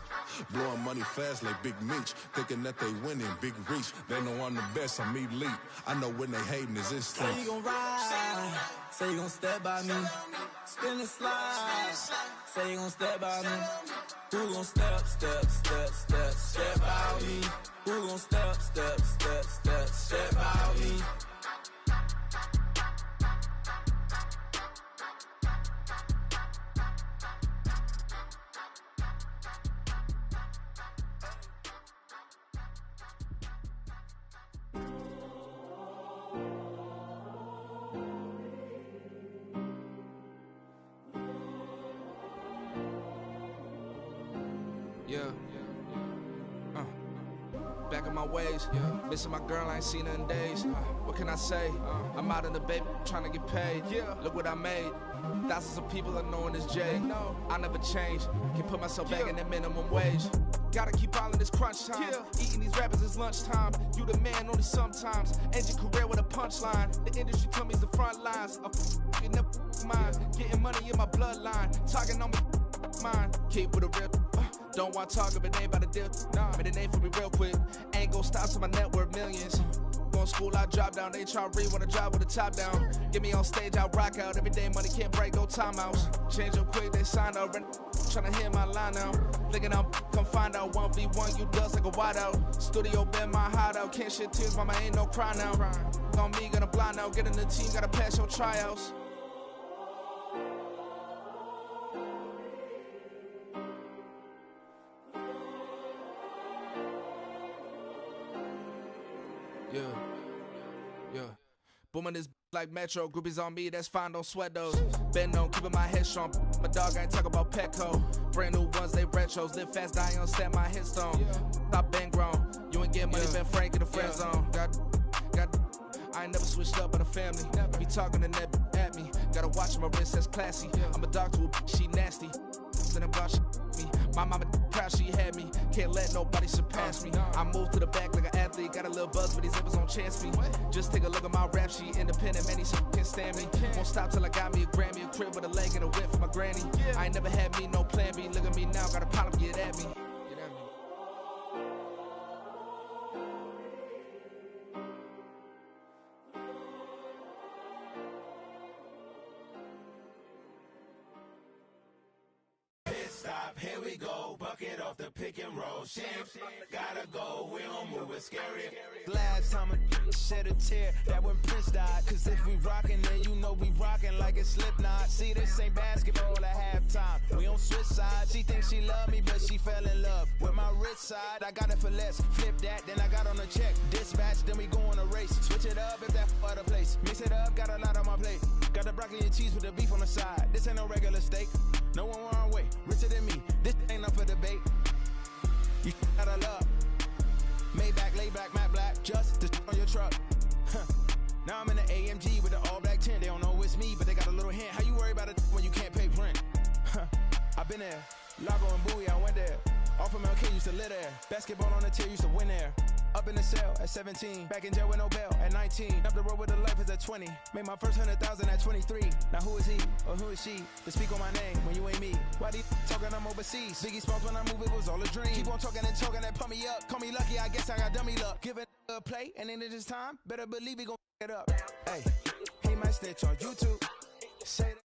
Blowing money fast like Big Meech. Thinking that they winning, big reach. They know I'm the best, I'm elite. I know when they hating is instinct. Say you gon' ride. Say you gon' step by me. Spin and slide. Say you gon' step by me. Who gon' step by me? Who gon' step by me? Back in my ways, missing my girl, I ain't seen her in days. What can I say? I'm out in the baby, trying to get paid. Look what I made. Thousands of people are knowing this J. I never change. Can put myself back in the minimum wage. Gotta keep all in this crunch time. Eating these rappers is lunchtime. You the man only sometimes. End your career with a punchline. The industry tell me it's the front lines. You never mind. Getting money in my bloodline. Talking on me, mine. Keep with a real. Don't want to talk if it ain't about a deal. But it ain't for me real quick. Ain't gon' stop till my net worth millions. Going school, I drop down. They try to read when I drive with the top down. Get me on stage, I rock out. Every day money can't break, no timeouts. Change up quick, they sign up. Tryna hear my line now. Thinking I'm come find out 1v1, you dust like a wideout. Studio been my hideout. Can't shed tears, mama ain't no cry now. On me, gonna blind out. Get in the team, gotta pass your tryouts. Yeah. Booming this like Metro. Groupies on me, that's fine, don't sweat those. Been on, keeping my head strong. My dog ain't talk about Petco. Brand new ones, they retros. Live fast, die on, stand my headstone. Stop been grown. You ain't get money, been frank in the friend zone. Got. I ain't never switched up on the family. Be talking to that at me. Gotta watch my wrist, that's classy. I'm a dog to a she nasty. Then about she me. My mama proud she had me. Can't let nobody surpass me. I moved to the back like an athlete. Got a little buzz, but these zippers on chance me. Just take a look at my rap sheet. Independent, man, these can't stand me. Won't stop till I got me a Grammy. A crib with a leg and a whip for my granny. I ain't never had me no plan B. Look at me now, got a problem, get at me. Here we go, bucket off the pick and roll. Shit, gotta go, we don't move, it's scary. Last time a shed a tear, that when Prince died. Cause if we rockin', then you know we rockin' like like it's Slipknot. See, this ain't basketball at halftime. We on switch sides. She thinks she love me, but she fell in love with my rich side. I got it for less. Flip that, then I got on a check. Dispatch, then we go on a race. Switch it up if that other place. Mix it up, got a lot on my plate. Got the broccoli and cheese with the beef on the side. This ain't no regular steak. No one wrong way. Richer than me. This ain't up for debate. You got a love. Maybach, lay back, matte black. Just to on your truck. Now I'm in the AMG with the all black tint. They don't know it's me, but they got a little hint. How you worry about it when you can't pay rent? I've been there. Lago and Bowie, I went there. Off of MLK, used to live there. Basketball on the tier, used to win there. Up in the cell at 17. Back in jail with no bail at 19. Up the road with the life is at 20. Made my first 100,000 at 23. Now who is he or who is she to speak on my name when you ain't me? Why they talking I'm overseas? Biggie Smalls when I move, it was all a dream. Keep on talking and talking and pump me up. Call me lucky, I guess I got dummy luck. Give it a play and then it's time. Better believe he gon' it up. Hey, he might snitch on YouTube. Say that.